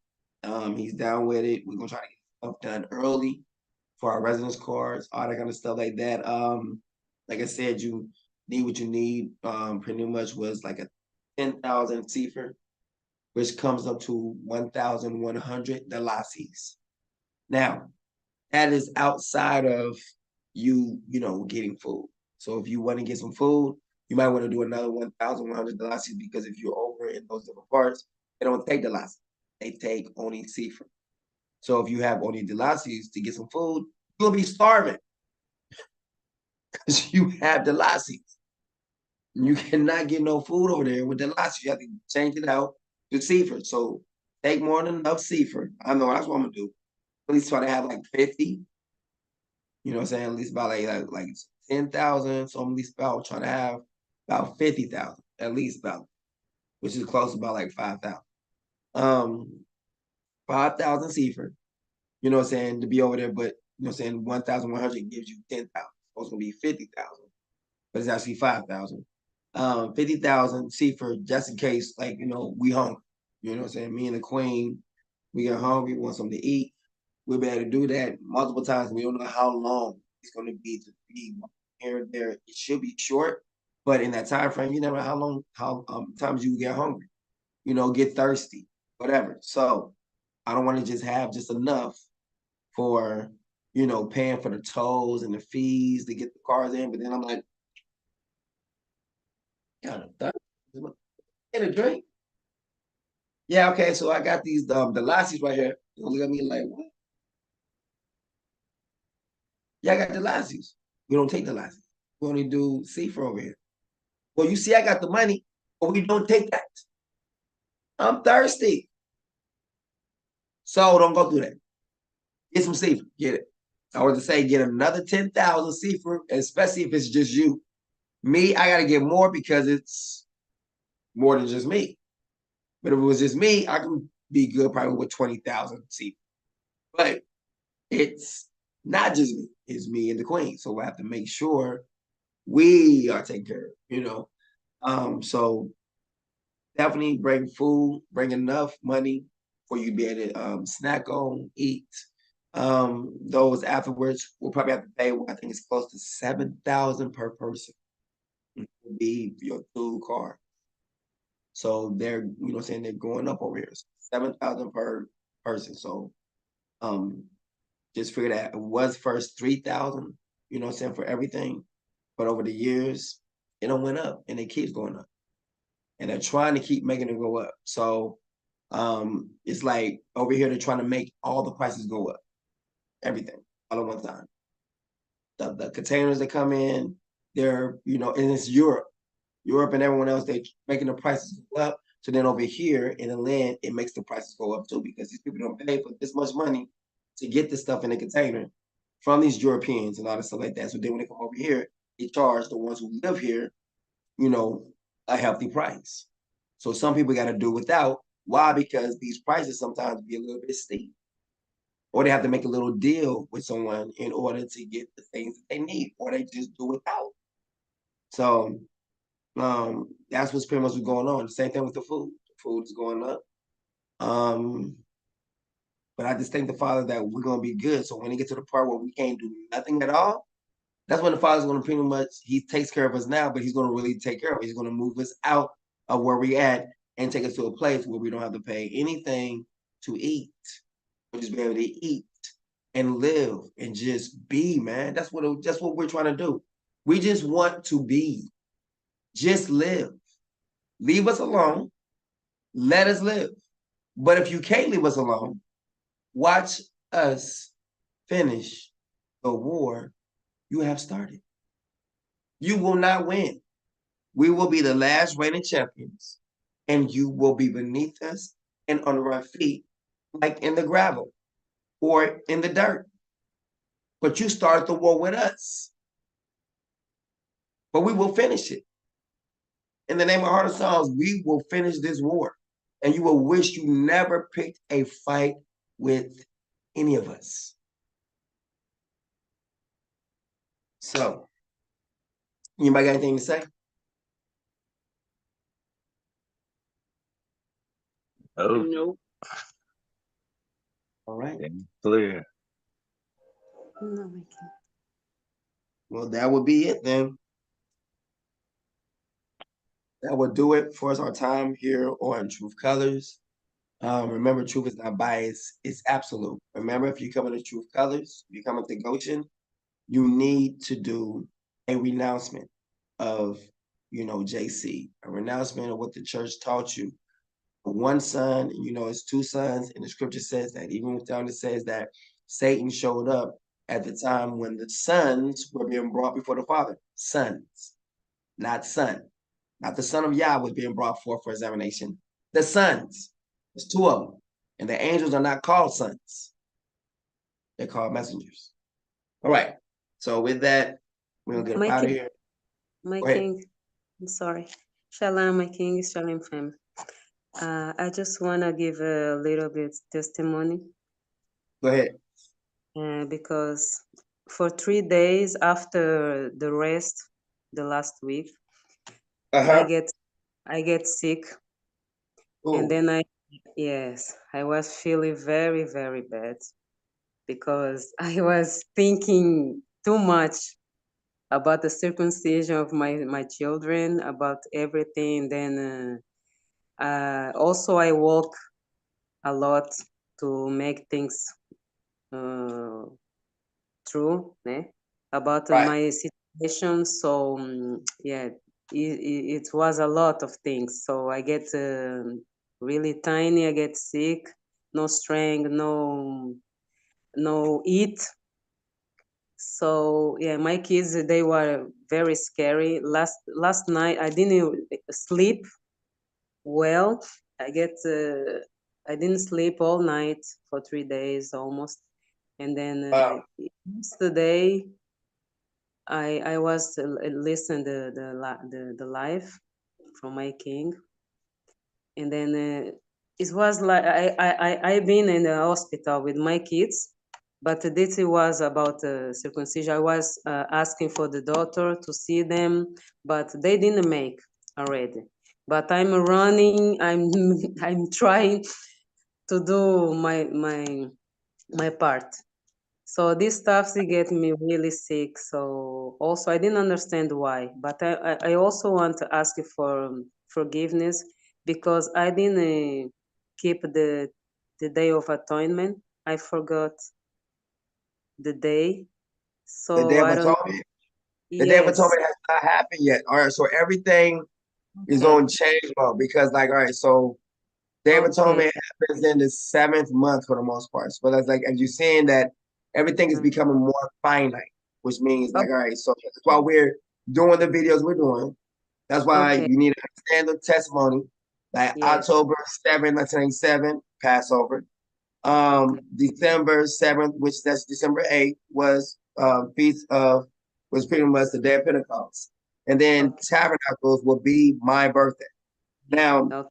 He's down with it. We're going to try to get stuff done early for our residence cards, all that kind of stuff like that. Like I said, you need what you need. Pretty much was like a 10,000 CFR, which comes up to 1,100 Delacies. Now, that is outside of you getting food. So if you want to get some food, you might want to do another 1,100 Delacies because if you're over in those different parts, they don't take Delacies. They take only CFR. So if you have only Delacies to get some food, you'll be starving because you have Delacies. You cannot get no food over there with Delacies. You have to change it out to CFR. So take more than enough CFR. I know that's what I'm gonna do. At least try to have like 50. You know what I'm saying? At least about like 10,000. So I'm at least about trying to have about 50,000, at least about, which is close to about like 5,000. 5,000 CFR. You know what I'm saying? To be over there, but you know what I'm saying? 1,100 gives you 10,000. So it's gonna be 50,000, but it's actually 5,000. 50,000 CFR just in case, like we hungry. You know what I'm saying? Me and the queen, we get hungry, want something to eat. We'll be able to do that multiple times. We don't know how long it's going to be here and there. It should be short, but in that time frame, you never know how times you get hungry, get thirsty, whatever. So I don't want to just have just enough for, paying for the tolls and the fees to get the cars in. But then I'm like, kind of thirsty. Get a drink. Yeah, okay. So I got these the lassies right here. You look at me like, what? Yeah, I got the lassies. We don't take the lassies. We only do CFR over here. Well, you see, I got the money, but we don't take that. I'm thirsty. So don't go through that. Get some CFR. Get it. I was to say get another 10,000 CFR, especially if it's just you. Me, I got to get more because it's more than just me. But if it was just me, I could be good probably with 20,000 CFR. But it's not just me, it's me and the queen. So we have to make sure we are taken care of, so definitely bring food, bring enough money for you to be able to snack on, eat. Those afterwards will probably have to pay, I think it's close to $7,000 per person. Will be your food car. So they're, saying they're going up over here. So 7,000 per person. So just figure that it was first 3,000, for everything. But over the years, it don't went up and it keeps going up. And they're trying to keep making it go up. So it's like over here, they're trying to make all the prices go up. Everything all at one time. The containers that come in, they're, and it's Europe and everyone else, they making the prices go up. So then over here in the land, it makes the prices go up too, because these people don't pay for this much money to get this stuff in a container from these Europeans and all this stuff like that. So then when they come over here, they charge the ones who live here, a healthy price. So some people got to do without. Why? Because these prices sometimes be a little bit steep, or they have to make a little deal with someone in order to get the things that they need, or they just do without. So that's what's pretty much going on. The same thing with the food. The food is going up. But I just thank the Father that we're gonna be good. So when it gets to the part where we can't do nothing at all, that's when the Father's gonna pretty much, he takes care of us now, but he's gonna really take care of us. He's gonna move us out of where we at and take us to a place where we don't have to pay anything to eat. We'll just be able to eat and live and just be, man. That's what we're trying to do. We just want to be. Just live. Leave us alone. Let us live. But if you can't leave us alone, watch us finish the war you have started. You will not win. We will be the last reigning champions, and you will be beneath us and under our feet, like in the gravel or in the dirt. But you started the war with us. But we will finish it. In the name of Heartofpsalms, we will finish this war. And you will wish you never picked a fight with any of us. So, anybody got anything to say? Oh, Nope. All right. clear. No, I can't. Well, that would be it then. That would do it for us, our time here on Truth Colors. Remember, truth is not biased, it's absolute. Remember, if you come into Truth Colors, if you come into Goshen, you need to do a renouncement of, JC, a renouncement of what the church taught you. One son, it's two sons, and the scripture says that. Even down it says that Satan showed up at the time when the sons were being brought before the Father. Sons, not son. Not the son of Yah was being brought forth for examination. The sons. There's two of them. And the angels are not called sons. They're called messengers. All right. So with that, we're going to get out of here. My king, I'm sorry. Shalom, my king, shalom, fam. I just want to give a little bit testimony. Go ahead. Because for 3 days after the rest, the last week, I get sick. Ooh. And then I was feeling very, very bad because I was thinking too much about the circumcision of my children, about everything. Then also I walk a lot to make things true, about my situation. So it was a lot of things. So I get really tiny. I get sick, no strength, no eat. So my kids, they were very scary. Last night I didn't sleep well. I didn't sleep all night for 3 days almost, and then yesterday I was listening the live from my king, and then it was like I've been in the hospital with my kids. But this was about circumcision. I was asking for the doctor to see them, but they didn't make already. But I'm running. I'm trying to do my part. So this stuff they get me really sick. So also I didn't understand why, but I also want to ask you for forgiveness because I didn't keep the Day of Atonement. I forgot the day. The So Day of I don't. Atonement. The Day of Yes. Atonement has not happened yet. All right, so everything is Okay. on change mode because, like, all right, so Day of Okay. Atonement happens in the 7th month for the most part. So that's like, as you're seeing that everything is becoming more finite, which means like, all right, so that's why we're doing the videos we're doing. That's why Okay. you need to understand the testimony. Like Yes. October 7th, 1987, Passover. Okay. December 7th, which that's December 8th, was feast of was pretty much the day of Pentecost. And then Okay. Tabernacles will be my birthday. Now, Okay.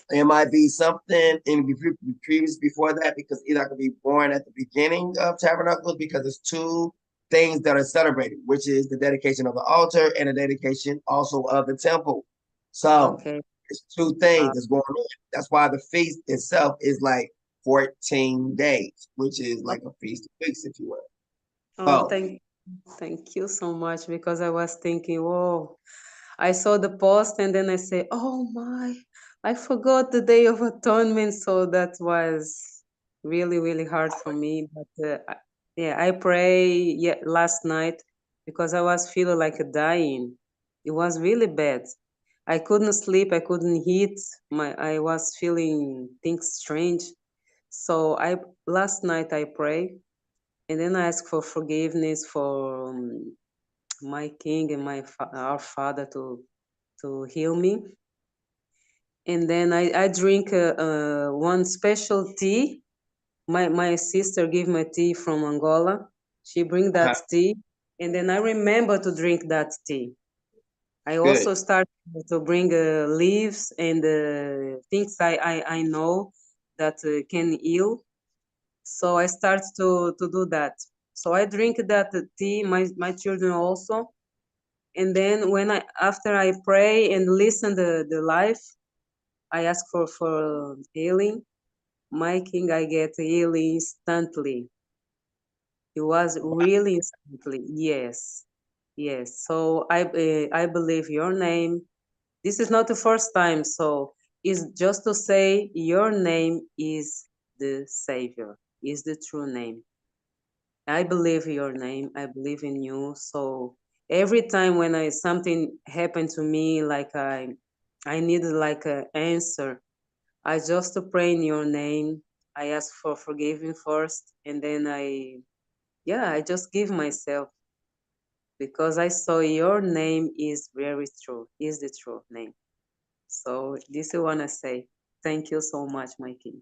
it might be something in the previous before that because either I could be born at the beginning of Tabernacles because there's two things that are celebrated, which is the dedication of the altar and the dedication also of the temple. So Okay. it's two things that's going on. That's why the feast itself is like 14 days, which is like a feast of weeks, if you will. Oh, So thank you so much because I was thinking, whoa, I saw the post and then I say, oh my, I forgot the Day of Atonement. So that was really, really hard for me. But yeah, I pray last night because I was feeling like dying. It was really bad. I couldn't sleep. I couldn't eat. I was feeling things strange. So last night I pray and then I ask for forgiveness for my king and our father to heal me. And then I drink one special tea. My sister gave me tea from Angola. She bring that tea, and then I remember to drink that tea. I good. also start to bring leaves and things I know that can heal. So I start to do that. So I drink that tea. My children also. And then after I pray and listen the life, I ask for healing. My king, I get healing instantly. It was really instantly. Yes, yes. So I believe your name. This is not the first time. So it's just to say your name is the Savior. Is the true name. I believe your name. I believe in you. So every time when something happened to me, like I needed like an answer, I just pray in your name. I ask for forgiving first, and then I just give myself because I saw your name is very true, is the true name. So this I wanna say. Thank you so much, my king.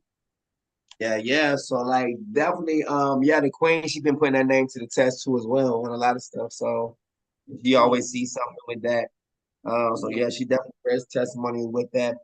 Yeah. So like definitely, yeah, the queen, she's been putting that name to the test too as well on a lot of stuff. So you Yeah, always see something with that. So yeah. yeah, she definitely bears testimony with that.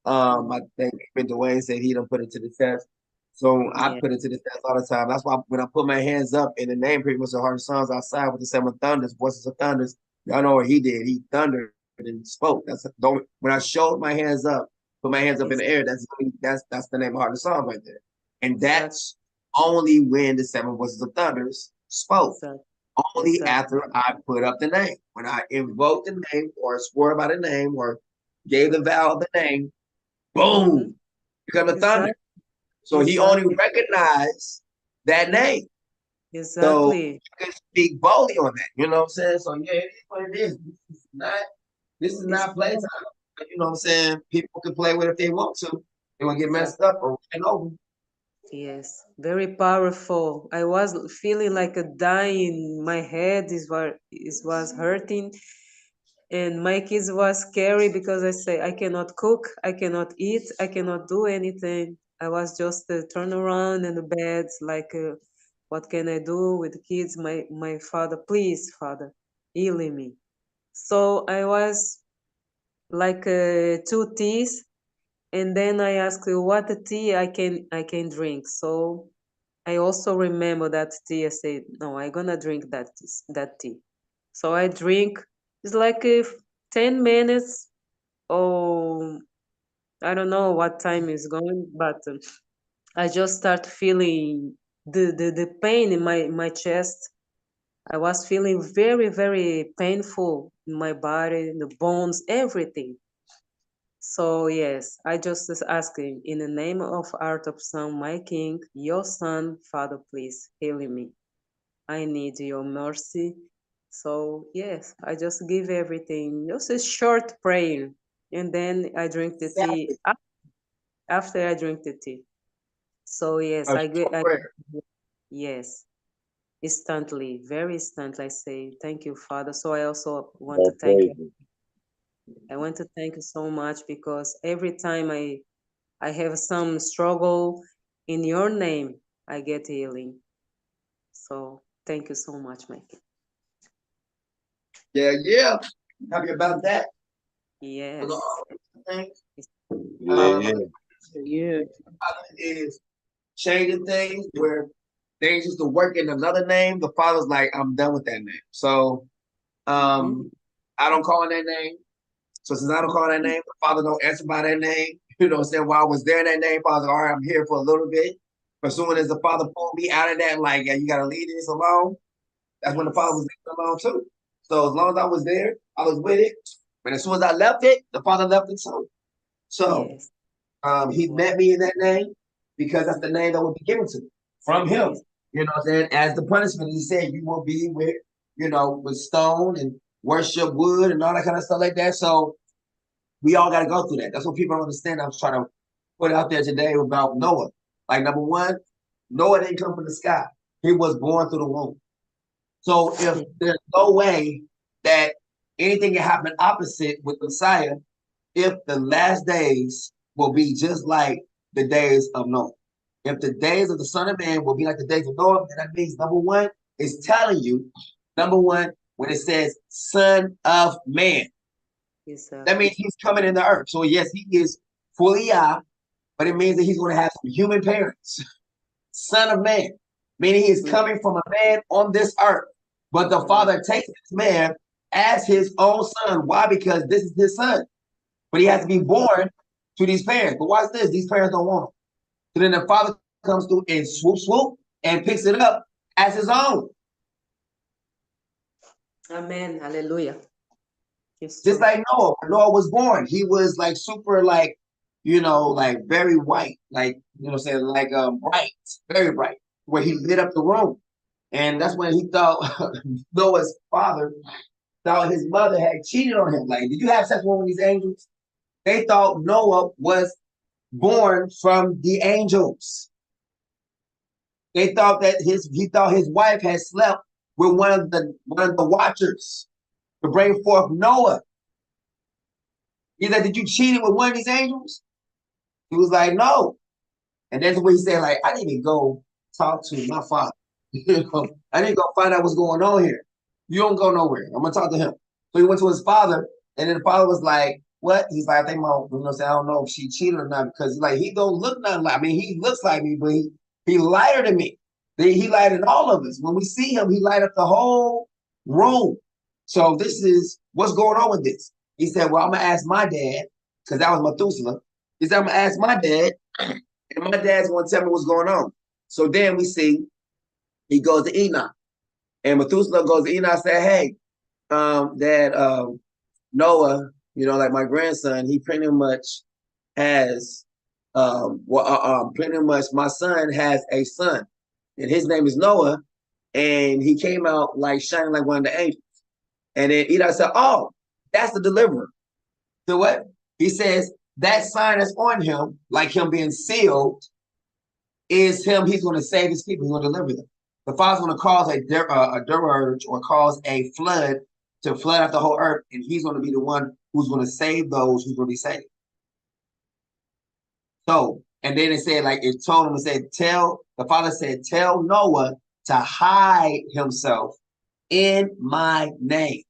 Mhm. I think even Dwayne said he done put it to the test. So I Yeah, put it to the test all the time. That's why when I put my hands up in the name pretty much the Heartofpsalms outside with the seven thunders, voices of thunders, y'all know what he did. He thundered and spoke. That's don't when I showed my hands up, put my hands up in it's the air, that's the name of Heartofpsalms right there. And exact, that's only when the seven voices of thunders spoke exact, only exact. after I put up the name. When I invoked the name or swore by the name or gave the vow of the name, Mm-hmm. boom, become a thunder. Exact, So he only exactly, recognized that name. So exactly. you can speak boldly on that. You know what I'm saying? So yeah, it is what it is. This is It's not playtime. You know what I'm saying? People can play with it if they want to. They want to get exact. messed up or ran over. Yes, very powerful. I was feeling like a dying. My head was hurting, and my kids was scary because I say I cannot cook, I cannot eat, I cannot do anything. I was just turn around in the bed like, what can I do with the kids? My father, please, Father, heal me. So I was like two teas, and then I asked what tea I can drink. So I also remember that tea. I said, no, I'm gonna drink that tea. So I drink. It's like if 10 minutes, or I don't know what time is going, but I just start feeling the pain in my chest. I was feeling very, very painful in my body, the bones, everything. So yes, I just was asking, in the name of Heartofpsalms, my King, your Son, Father, please heal me. I need your mercy. So yes, I just give everything, just a short prayer, and then I drink the tea. After I drink the tea. So yes, A short prayer. yes, instantly, very instantly. I say thank you, Father. So I also want to All thank you. praises. I want to thank you so much, because every time I have some struggle, in your name I get healing. So thank you so much, Mike. Yeah. Happy about that. Yes. Yeah. Yeah. Is changing things where things used to work in another name. The Father's like, I'm done with that name. So I don't call in that name. So since I don't call that name, the Father don't answer by that name. You know what I'm saying? While I was there in that name, Father's like, all right, I'm here for a little bit. But soon as the Father pulled me out of that, like, yeah, you gotta leave this alone. That's when the Father was leaving alone too. So as long as I was there, I was with it. But as soon as I left it, the Father left it too. So Yes. he met me in that name because that's the name that will be given to me from him. Yes. You know what I'm saying? As the punishment, he said, you will be with, with stone and worship wood and all that kind of stuff like that. So we all got to go through that. That's what people don't understand. I was trying to put out there today about Noah. Like, number one, Noah didn't come from the sky. He was born through the womb. So if there's no way that anything can happen opposite with the Messiah, if the last days will be just like the days of Noah. If the days of the Son of Man will be like the days of Noah, then that means number one, it's telling you, number one, when it says Son of Man, Yes, sir. that means he's coming in the earth. So yes, he is fully Yah, but it means that he's going to have some human parents. Son of Man, meaning he is coming from a man on this earth. But the Father takes this man as his own son. Why? Because this is his son. But he has to be born to these parents. But watch this, these parents don't want him. So then the Father comes through and swoop, and picks it up as his own. Amen. Hallelujah. Yes, Just like Noah. When Noah was born, he was like super, like, like very white, like, what I'm saying, like bright, very bright, where he lit up the room. And that's when he thought Noah's father thought his mother had cheated on him. Like, did you have sex with one of these angels? They thought Noah was born from the angels. They thought that he thought his wife had slept with one of the watchers to bring forth Noah. He said, did you cheat with one of these angels? He was like, no. And that's what he said, like, I need to go talk to my father. I need to go find out what's going on here. You don't go nowhere. I'm gonna talk to him. So he went to his father, and then the father was like, what? He's like, I think I don't know if she cheated or not, because like he don't look nothing like, I mean, he looks like me, but he lighter than me. He lighted all of us. When we see him, he light up the whole room. So this is what's going on with this. He said, well, I'm gonna ask my dad, because that was Methuselah. He said, I'm gonna ask my dad, and my dad's gonna tell me what's going on. So then we see he goes to Enoch. And Methuselah goes to Enoch and said, hey, Dad, Noah, like my grandson, he pretty much has, pretty much my son has a son, and his name is Noah, and he came out like shining like one of the angels. And then Enoch said, oh, that's the deliverer. So what? He says, that sign that's on him, like him being sealed, is him. He's going to save his people. He's going to deliver them. The Father's going to cause a dirge or cause a flood to flood out the whole earth, and he's going to be the one who's going to save those who's going to be saved. So, and then it said, like, it told him, it said, the Father said, tell Noah to hide himself in my name.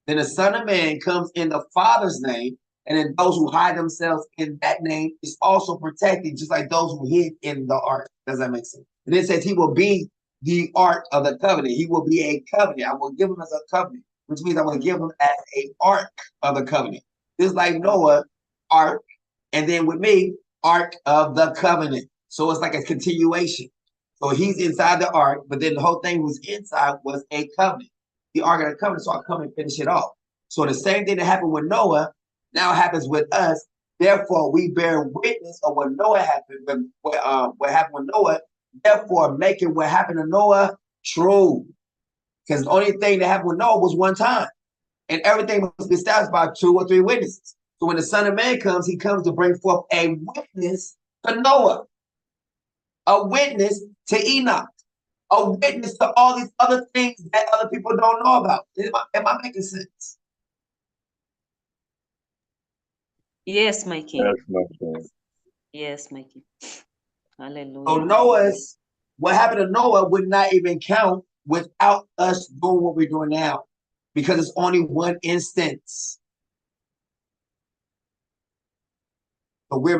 Then the Son of Man comes in the Father's name, And then those who hide themselves in that name is also protected, just like those who hid in the ark. Does that make sense? And it says he will be the ark of the covenant. He will be a covenant. I will give him as a covenant, which means I will give him as a ark of the covenant. Just like Noah, ark, and then with me, ark of the covenant. So it's like a continuation. So he's inside the ark, but then the whole thing was inside was a covenant, the ark of the covenant. So I come and finish it off. So the same thing that happened with Noah now happens with us. Therefore, we bear witness of what Noah happened, what happened with Noah. Therefore, making what happened to Noah true. Because the only thing that happened with Noah was one time. And everything was established by 2 or 3 witnesses. So when the Son of Man comes, he comes to bring forth a witness to Noah, a witness to Enoch, a witness to all these other things that other people don't know about. Am I making sense? Yes, my king. That's my king. Yes, my king. Hallelujah. So what happened to Noah would not even count without us doing what we're doing now, because it's only one instance. So we're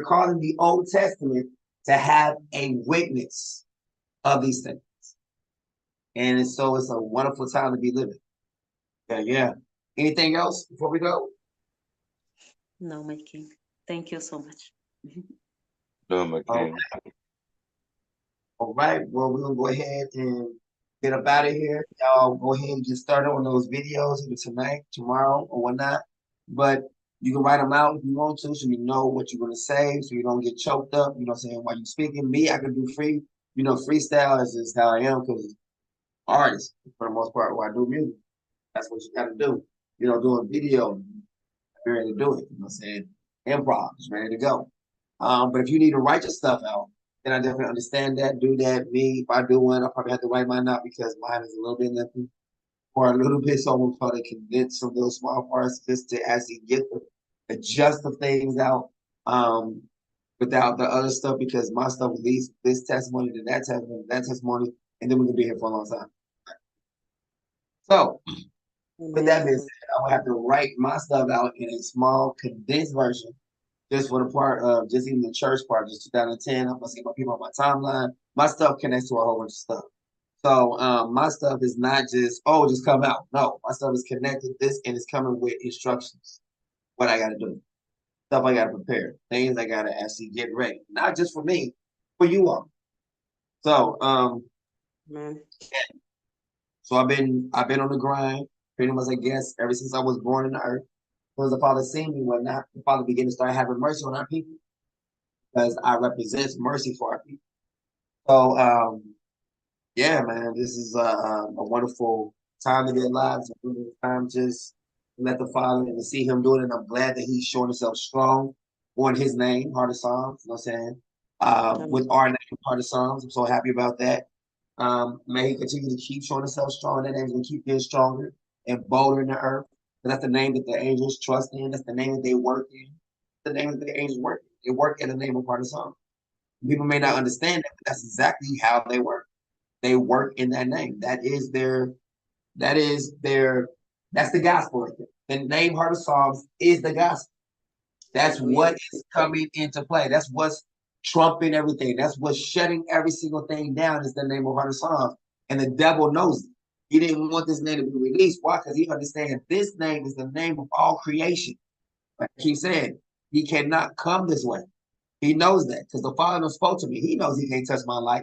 calling the Old Testament to have a witness of these things. And so it's a wonderful time to be living. Yeah. Anything else before we go? No, my king. Thank you so much. No, my king. All right. Well, we're gonna go ahead and get up out of here. Y'all go ahead and get started on those videos either tonight, tomorrow, or whatnot. But you can write them out if you want to, so you know what you're gonna say, so you don't get choked up. You know what I'm saying? While you're speaking, me, I can do freestyle is just how I am, because artist for the most part. When I do music, that's what you got to do. Doing video, I'm ready to do it. You know what I'm saying? Improv is ready to go. But if you need to write your stuff out, then I definitely understand that. Do that. Me, if I do one, I'll probably have to write mine out because mine is a little bit lengthy, or a little bit, so I'm gonna try to condense some of those small parts just to actually adjust the things out without the other stuff, because my stuff leads this testimony to that testimony, and then we can be here for a long time. So, with that being said, I would have to write my stuff out in a small, condensed version, just for the part of just even the church part, just 2010. I'm gonna see my people on my timeline. My stuff connects to a whole bunch of stuff. So my stuff is not just just come out. No, my stuff is connected. This and it's coming with instructions. What I gotta do, stuff I gotta prepare, things I gotta actually get ready. Not just for me, for you all. So so I've been on the grind pretty much, I guess, ever since I was born in the earth. Because the Father seen me when the Father began to start having mercy on our people, because I represent mercy for our people. So yeah, man, this is a wonderful time to be alive. It's a wonderful time just to let the Father and to see him doing it. And I'm glad that he's showing himself strong on his name, Heartofpsalms, you know what I'm saying? With our name, Heartofpsalms. I'm so happy about that. May he continue to keep showing himself strong. That name's gonna keep getting stronger and bolder in the earth. That's the name that the angels trust in. That's the name that they work in. The name that the angels work in. They work in the name of Heartofpsalms. People may not understand that, but that's exactly how they work. They work in that name. That's the gospel right there. The name Heartofpsalms is the gospel. That's what is coming into play. That's what's trumping everything. That's what's shutting every single thing down, is the name of Heartofpsalms. And the devil knows it. He didn't want this name to be released. Why? Because he understands this name is the name of all creation. Like I keep saying, he cannot come this way. He knows that, because the Father spoke to me. He knows he can't touch my life.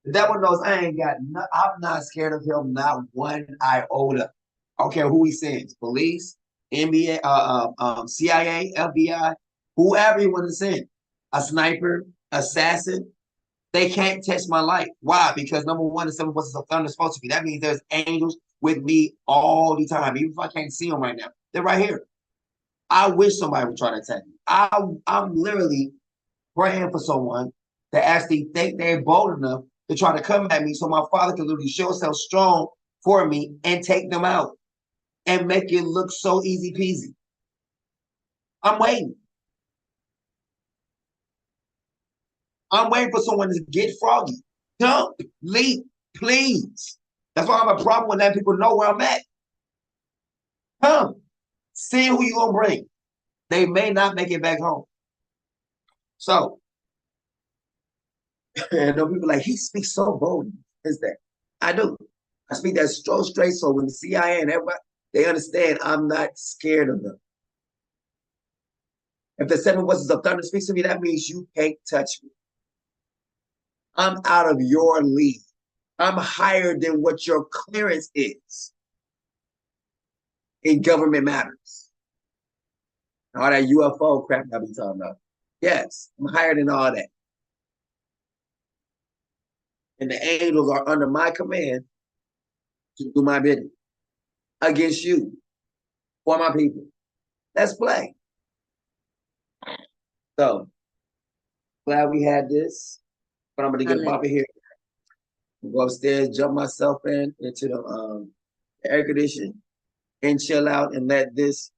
The devil knows I'm not scared of him, not one iota. I don't care who he sends, police, NBA, CIA, FBI, whoever he wants to send, a sniper, assassin, they can't touch my life. Why? Because number one, the 7 voices of thunder is supposed to be. That means there's angels with me all the time, even if I can't see them right now. They're right here. I wish somebody would try to attack me. I'm literally praying for someone to actually think they're bold enough to try to come at me, so my Father can literally show himself strong for me and take them out and make it look so easy peasy. I'm waiting. I'm waiting for someone to get froggy. Jump, leap, please. That's why I have a problem when letting people know where I'm at. Come. See who you gonna bring. They may not make it back home. So, and people like, he speaks so boldly. Is that? I do. I speak that so straight. So when the CIA and everybody, they understand I'm not scared of them. If the 7 voices of thunder speaks to me, that means you can't touch me. I'm out of your league. I'm higher than what your clearance is in government matters. All that UFO crap I be talking about. Yes, I'm higher than all that. And the angels are under my command to do my bidding against you, for my people. Let's play. So, glad we had this. But I'm going to get up out of here. Go upstairs, jump myself into the air conditioning and chill out and let this,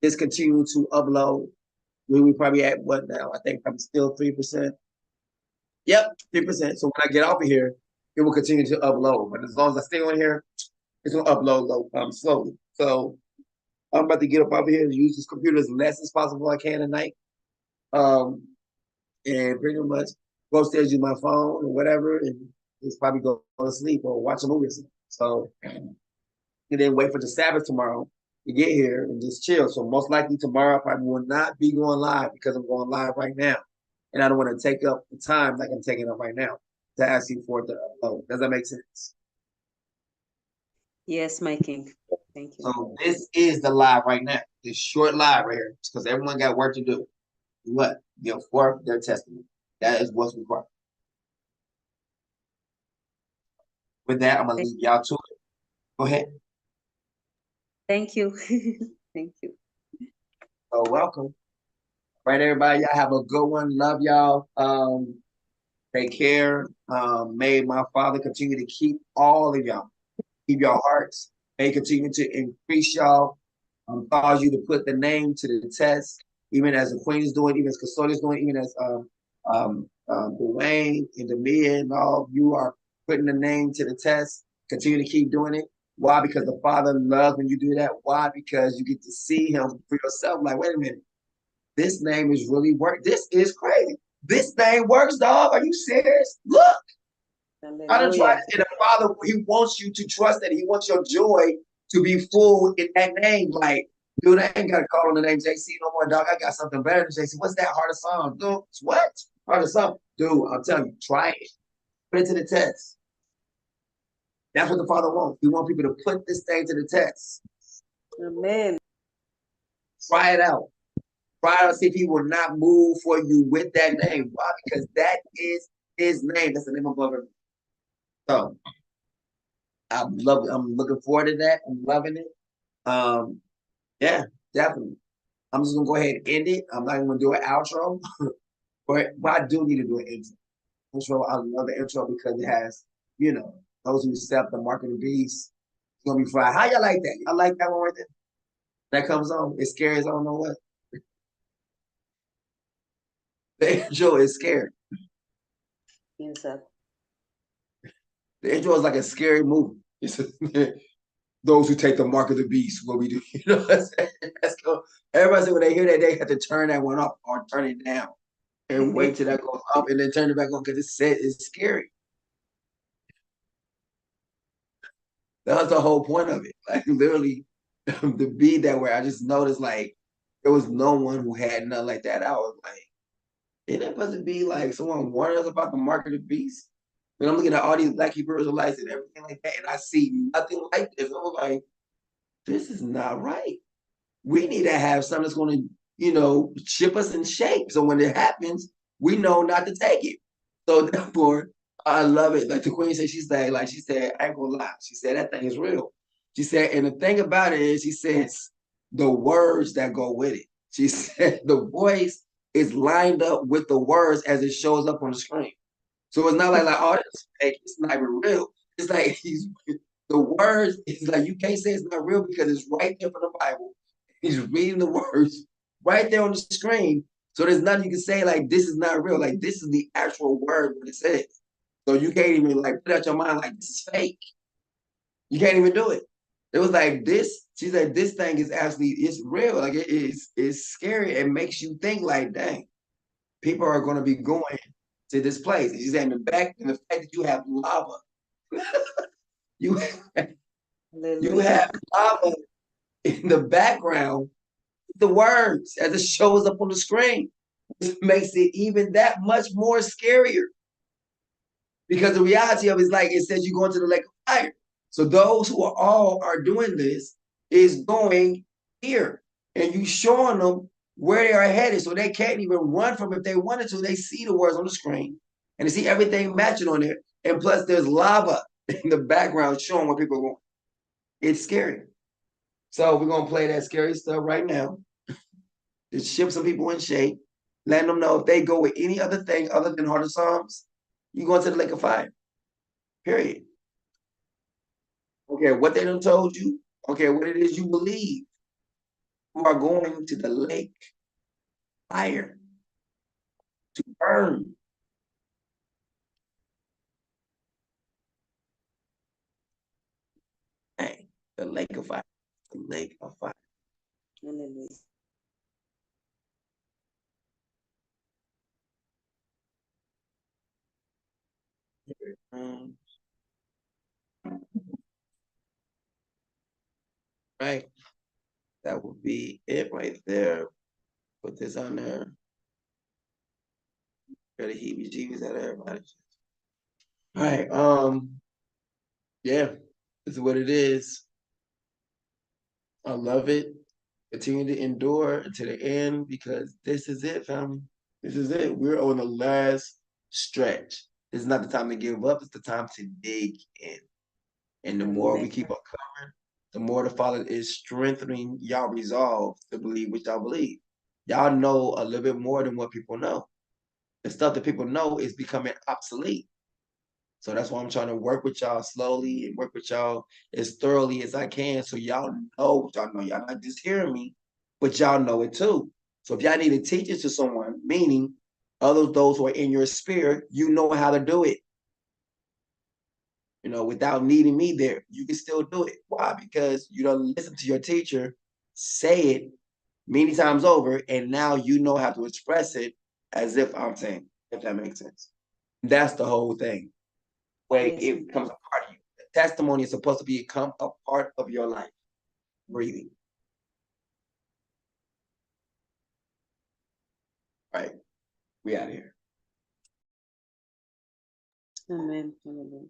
this continue to upload. We probably at what now? I think probably still 3%. Yep, 3%. So when I get off of here, it will continue to upload. But as long as I stay on here, it's gonna upload slowly. So I'm about to get up out of here and use this computer as less as possible I can tonight. And pretty much go upstairs, use my phone or whatever, and just probably go to sleep or watch a movie or something. So and then wait for the Sabbath tomorrow to get here and just chill. So most likely tomorrow I probably will not be going live because I'm going live right now. And I don't want to take up the time like I'm taking up right now to ask you for it to upload. Does that make sense? Yes, my king. Thank you. So this is the live right now. This short live right here, because everyone got work to do. What? Give forth their testimony. That is what's required. With that, I'm gonna leave y'all to it. Go ahead. Thank you. Thank you. So welcome. All right, everybody. Y'all have a good one. Love y'all. Take care. May my Father continue to keep all of y'all. Keep your hearts. May continue to increase y'all. Cause you to put the name to the test, even as the Queen is doing, even as Custodian is doing, even as Dwayne and Demia and all of you are putting the name to the test. Continue to keep doing it. Why? Because the Father loves when you do that. Why? Because you get to see him for yourself. Like, wait a minute. This name is really work. This is crazy. This thing works, dog. Are you serious? Look. I don't try. And the Father, he wants you to trust that. He wants your joy to be full in that name. Like, dude, I ain't got to call on the name JC no more, dog. I got something better than JC. What's that? Heartofpsalms, dude? What? Heartofpsalms, dude. I'm telling you, try it. Put it to the test. That's what the Father wants. He wants people to put this thing to the test. Amen. Try it out. Try to see if he will not move for you with that name. Why? Because that is his name. That's the name above everything. So I'm looking forward to that. I'm loving it. Yeah, definitely. I'm just gonna go ahead and end it. I'm not even gonna do an outro, but I do need to do an intro. I love the intro because it has, those who accept the mark of the beast. It's gonna be fried. How y'all like that? Y'all like that one right there? That comes on. It's scary as I don't know what. The intro is scary. Exactly. The intro is like a scary movie. Those who take the mark of the beast, what we do. You know what I'm saying? Everybody say when they hear that, they have to turn that one up or turn it down and wait till that goes up and then turn it back on because it's scary. That was the whole point of it. Like literally, to be that way, I just noticed like there was no one who had nothing like that. I was like, isn't that supposed to be like someone warned us about the mark of the beast? And I'm looking at all these Black Hebrew Israelites and everything like that, and I see nothing like this. I was like, this is not right. We need to have something that's going to, chip us in shape. So when it happens, we know not to take it. So therefore, I love it. Like the Queen said, she said, I ain't gonna lie. She said, that thing is real. She said, and the thing about it is, she says, the words that go with it. She said, the voice is lined up with the words as it shows up on the screen. So it's not like oh, this fake. It's not even real. It's like the words. It's like you can't say it's not real because it's right there from the Bible. He's reading the words right there on the screen. So there's nothing you can say like this is not real. Like this is the actual word what it says. So you can't even like put out your mind like this is fake. You can't even do it. It was like this She said, this thing is actually, it's real. Like it's scary. It makes you think like, dang, people are going to be going to this place. And she said, in the fact that you have lava, you have lava in the background, the words as it shows up on the screen, which makes it even that much more scarier. Because the reality of it is like it says you're going to the lake of fire. So those who are doing this is going here. And you showing them where they are headed. So they can't even run from it if they wanted to. They see the words on the screen and they see everything matching on there. And plus there's lava in the background showing where people are going. It's scary. So we're going to play that scary stuff right now. Just ship some people in shape. Letting them know if they go with any other thing other than Heartofpsalms, you're going to the lake of fire. Period. Okay, what they done told you. Okay, what it is you believe. You are going to the lake fire to burn. Hey, the lake of fire. The lake of fire. Right. That would be it right there. Put this on there. Get the heebie-jeebies out of everybody. All right. Yeah, this is what it is. I love it. Continue to endure until the end because this is it, family. This is it. We're on the last stretch. This is not the time to give up. It's the time to dig in. And the more we keep on covering, the more the Father is strengthening y'all resolve to believe what y'all believe. Y'all know a little bit more than what people know. The stuff that people know is becoming obsolete. So that's why I'm trying to work with y'all slowly and work with y'all as thoroughly as I can so y'all know what y'all know. Y'all not just hearing me, but y'all know it too. So if y'all need to teach it to someone, meaning those who are in your spirit, you know how to do it. You know, without needing me there, you can still do it. Why? Because you don't listen to your teacher say it many times over, and now you know how to express it as if I'm saying, if that makes sense. That's the whole thing. Way it becomes a part of you. The testimony is supposed to become a part of your life. Breathing. Right. We out of here. Amen. Amen.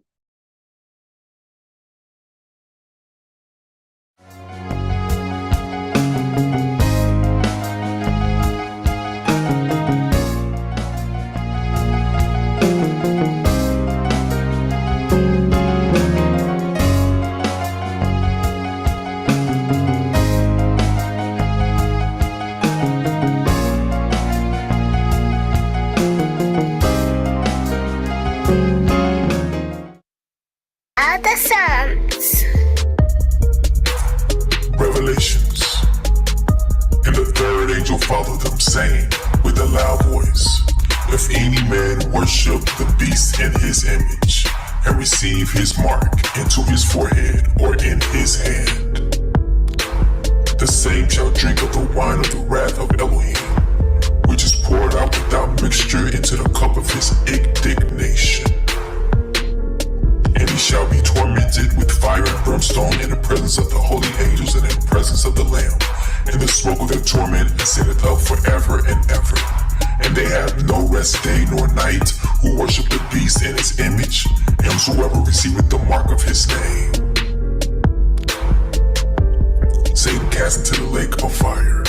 Psalms. Revelations. And the third angel followed them, saying with a loud voice, if any man worship the beast in his image, and receive his mark into his forehead or in his hand, the same shall drink of the wine of the wrath of Elohim, which is poured out without mixture into the cup of his indignation. And he shall be tormented with fire and brimstone in the presence of the holy angels and in the presence of the Lamb. And the smoke of their torment ascendeth up forever and ever. And they have no rest day nor night who worship the beast in his image, and whosoever receiveth the mark of his name. Satan cast into the lake of fire.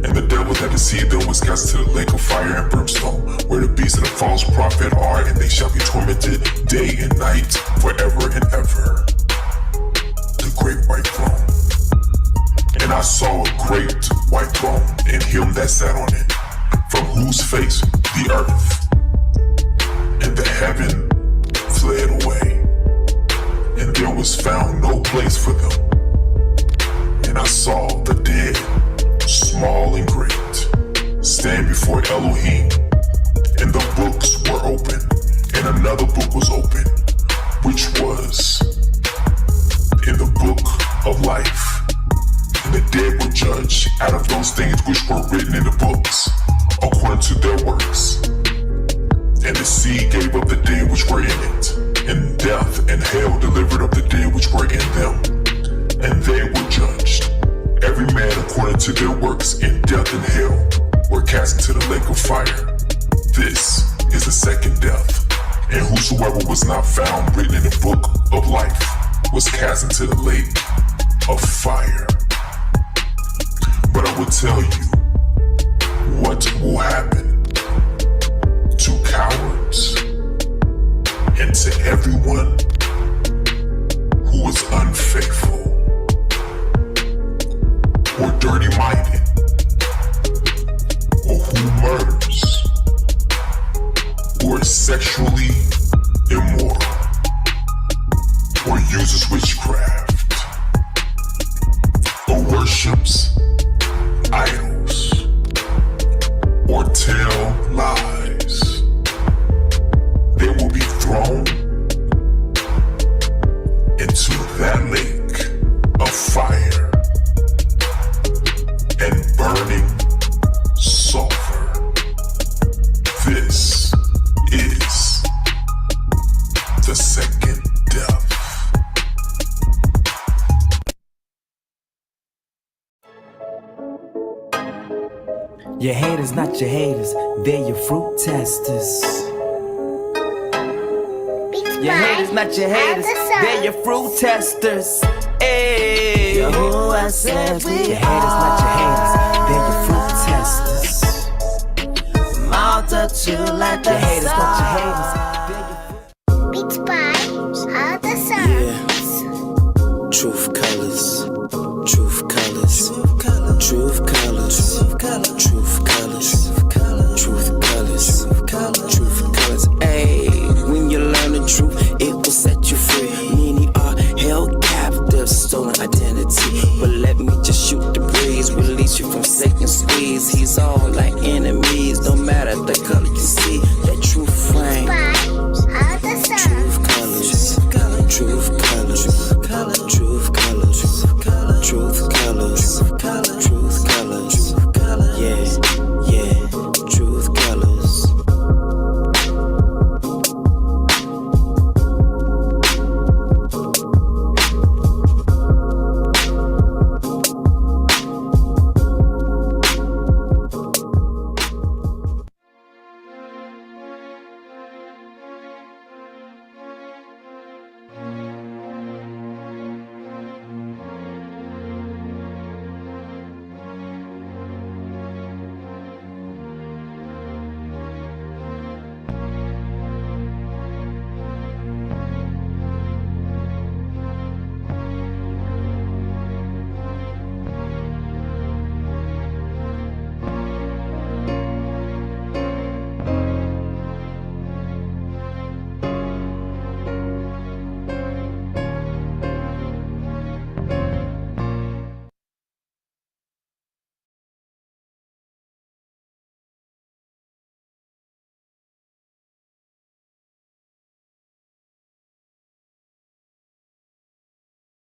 And the devil that deceived them was cast into the lake of fire and brimstone, where the beast and the false prophet are, and they shall be tormented day and night forever and ever. The great white throne. And I saw a great white throne, and him that sat on it, from whose face the earth and the heaven fled away, and there was found no place for them. And I saw the dead, small and great, stand before Elohim, and the books were open, and another book was open, which was life. And the dead were judged out of those things which were written in the books, according to their works. And the sea gave up the dead which were in it, and death and hell delivered up the dead which were in them. And they were judged, every man according to their works, and death and hell were cast into the lake of fire. This is the second death. And whosoever was not found written in the book of life was cast into the lake of fire. But I will tell you what will happen to cowards and to everyone who is unfaithful or dirty-minded or who murders or is sexually immoral or uses witchcraft or worships idols or tell lies. They will be thrown into that lake of fire and burning sulfur. This is the second death. Your haters, not your haters, they're your fruit testers. Your haters, not your haters, they're your fruit testers. Hey, Yahuwah says, your haters, not your haters, they're your fruit testers. Multitude like your haters, not your haters, they're your Beats by Heartofpsalms. truth colors, truth colors, truth colors, truth colors, truth colors, truth colors. Hey, when you learn the truth, it will set you free. Many are held captive, stolen identity. But let me just shoot the breeze, release you from Satan's squeeze. He's all like enemy.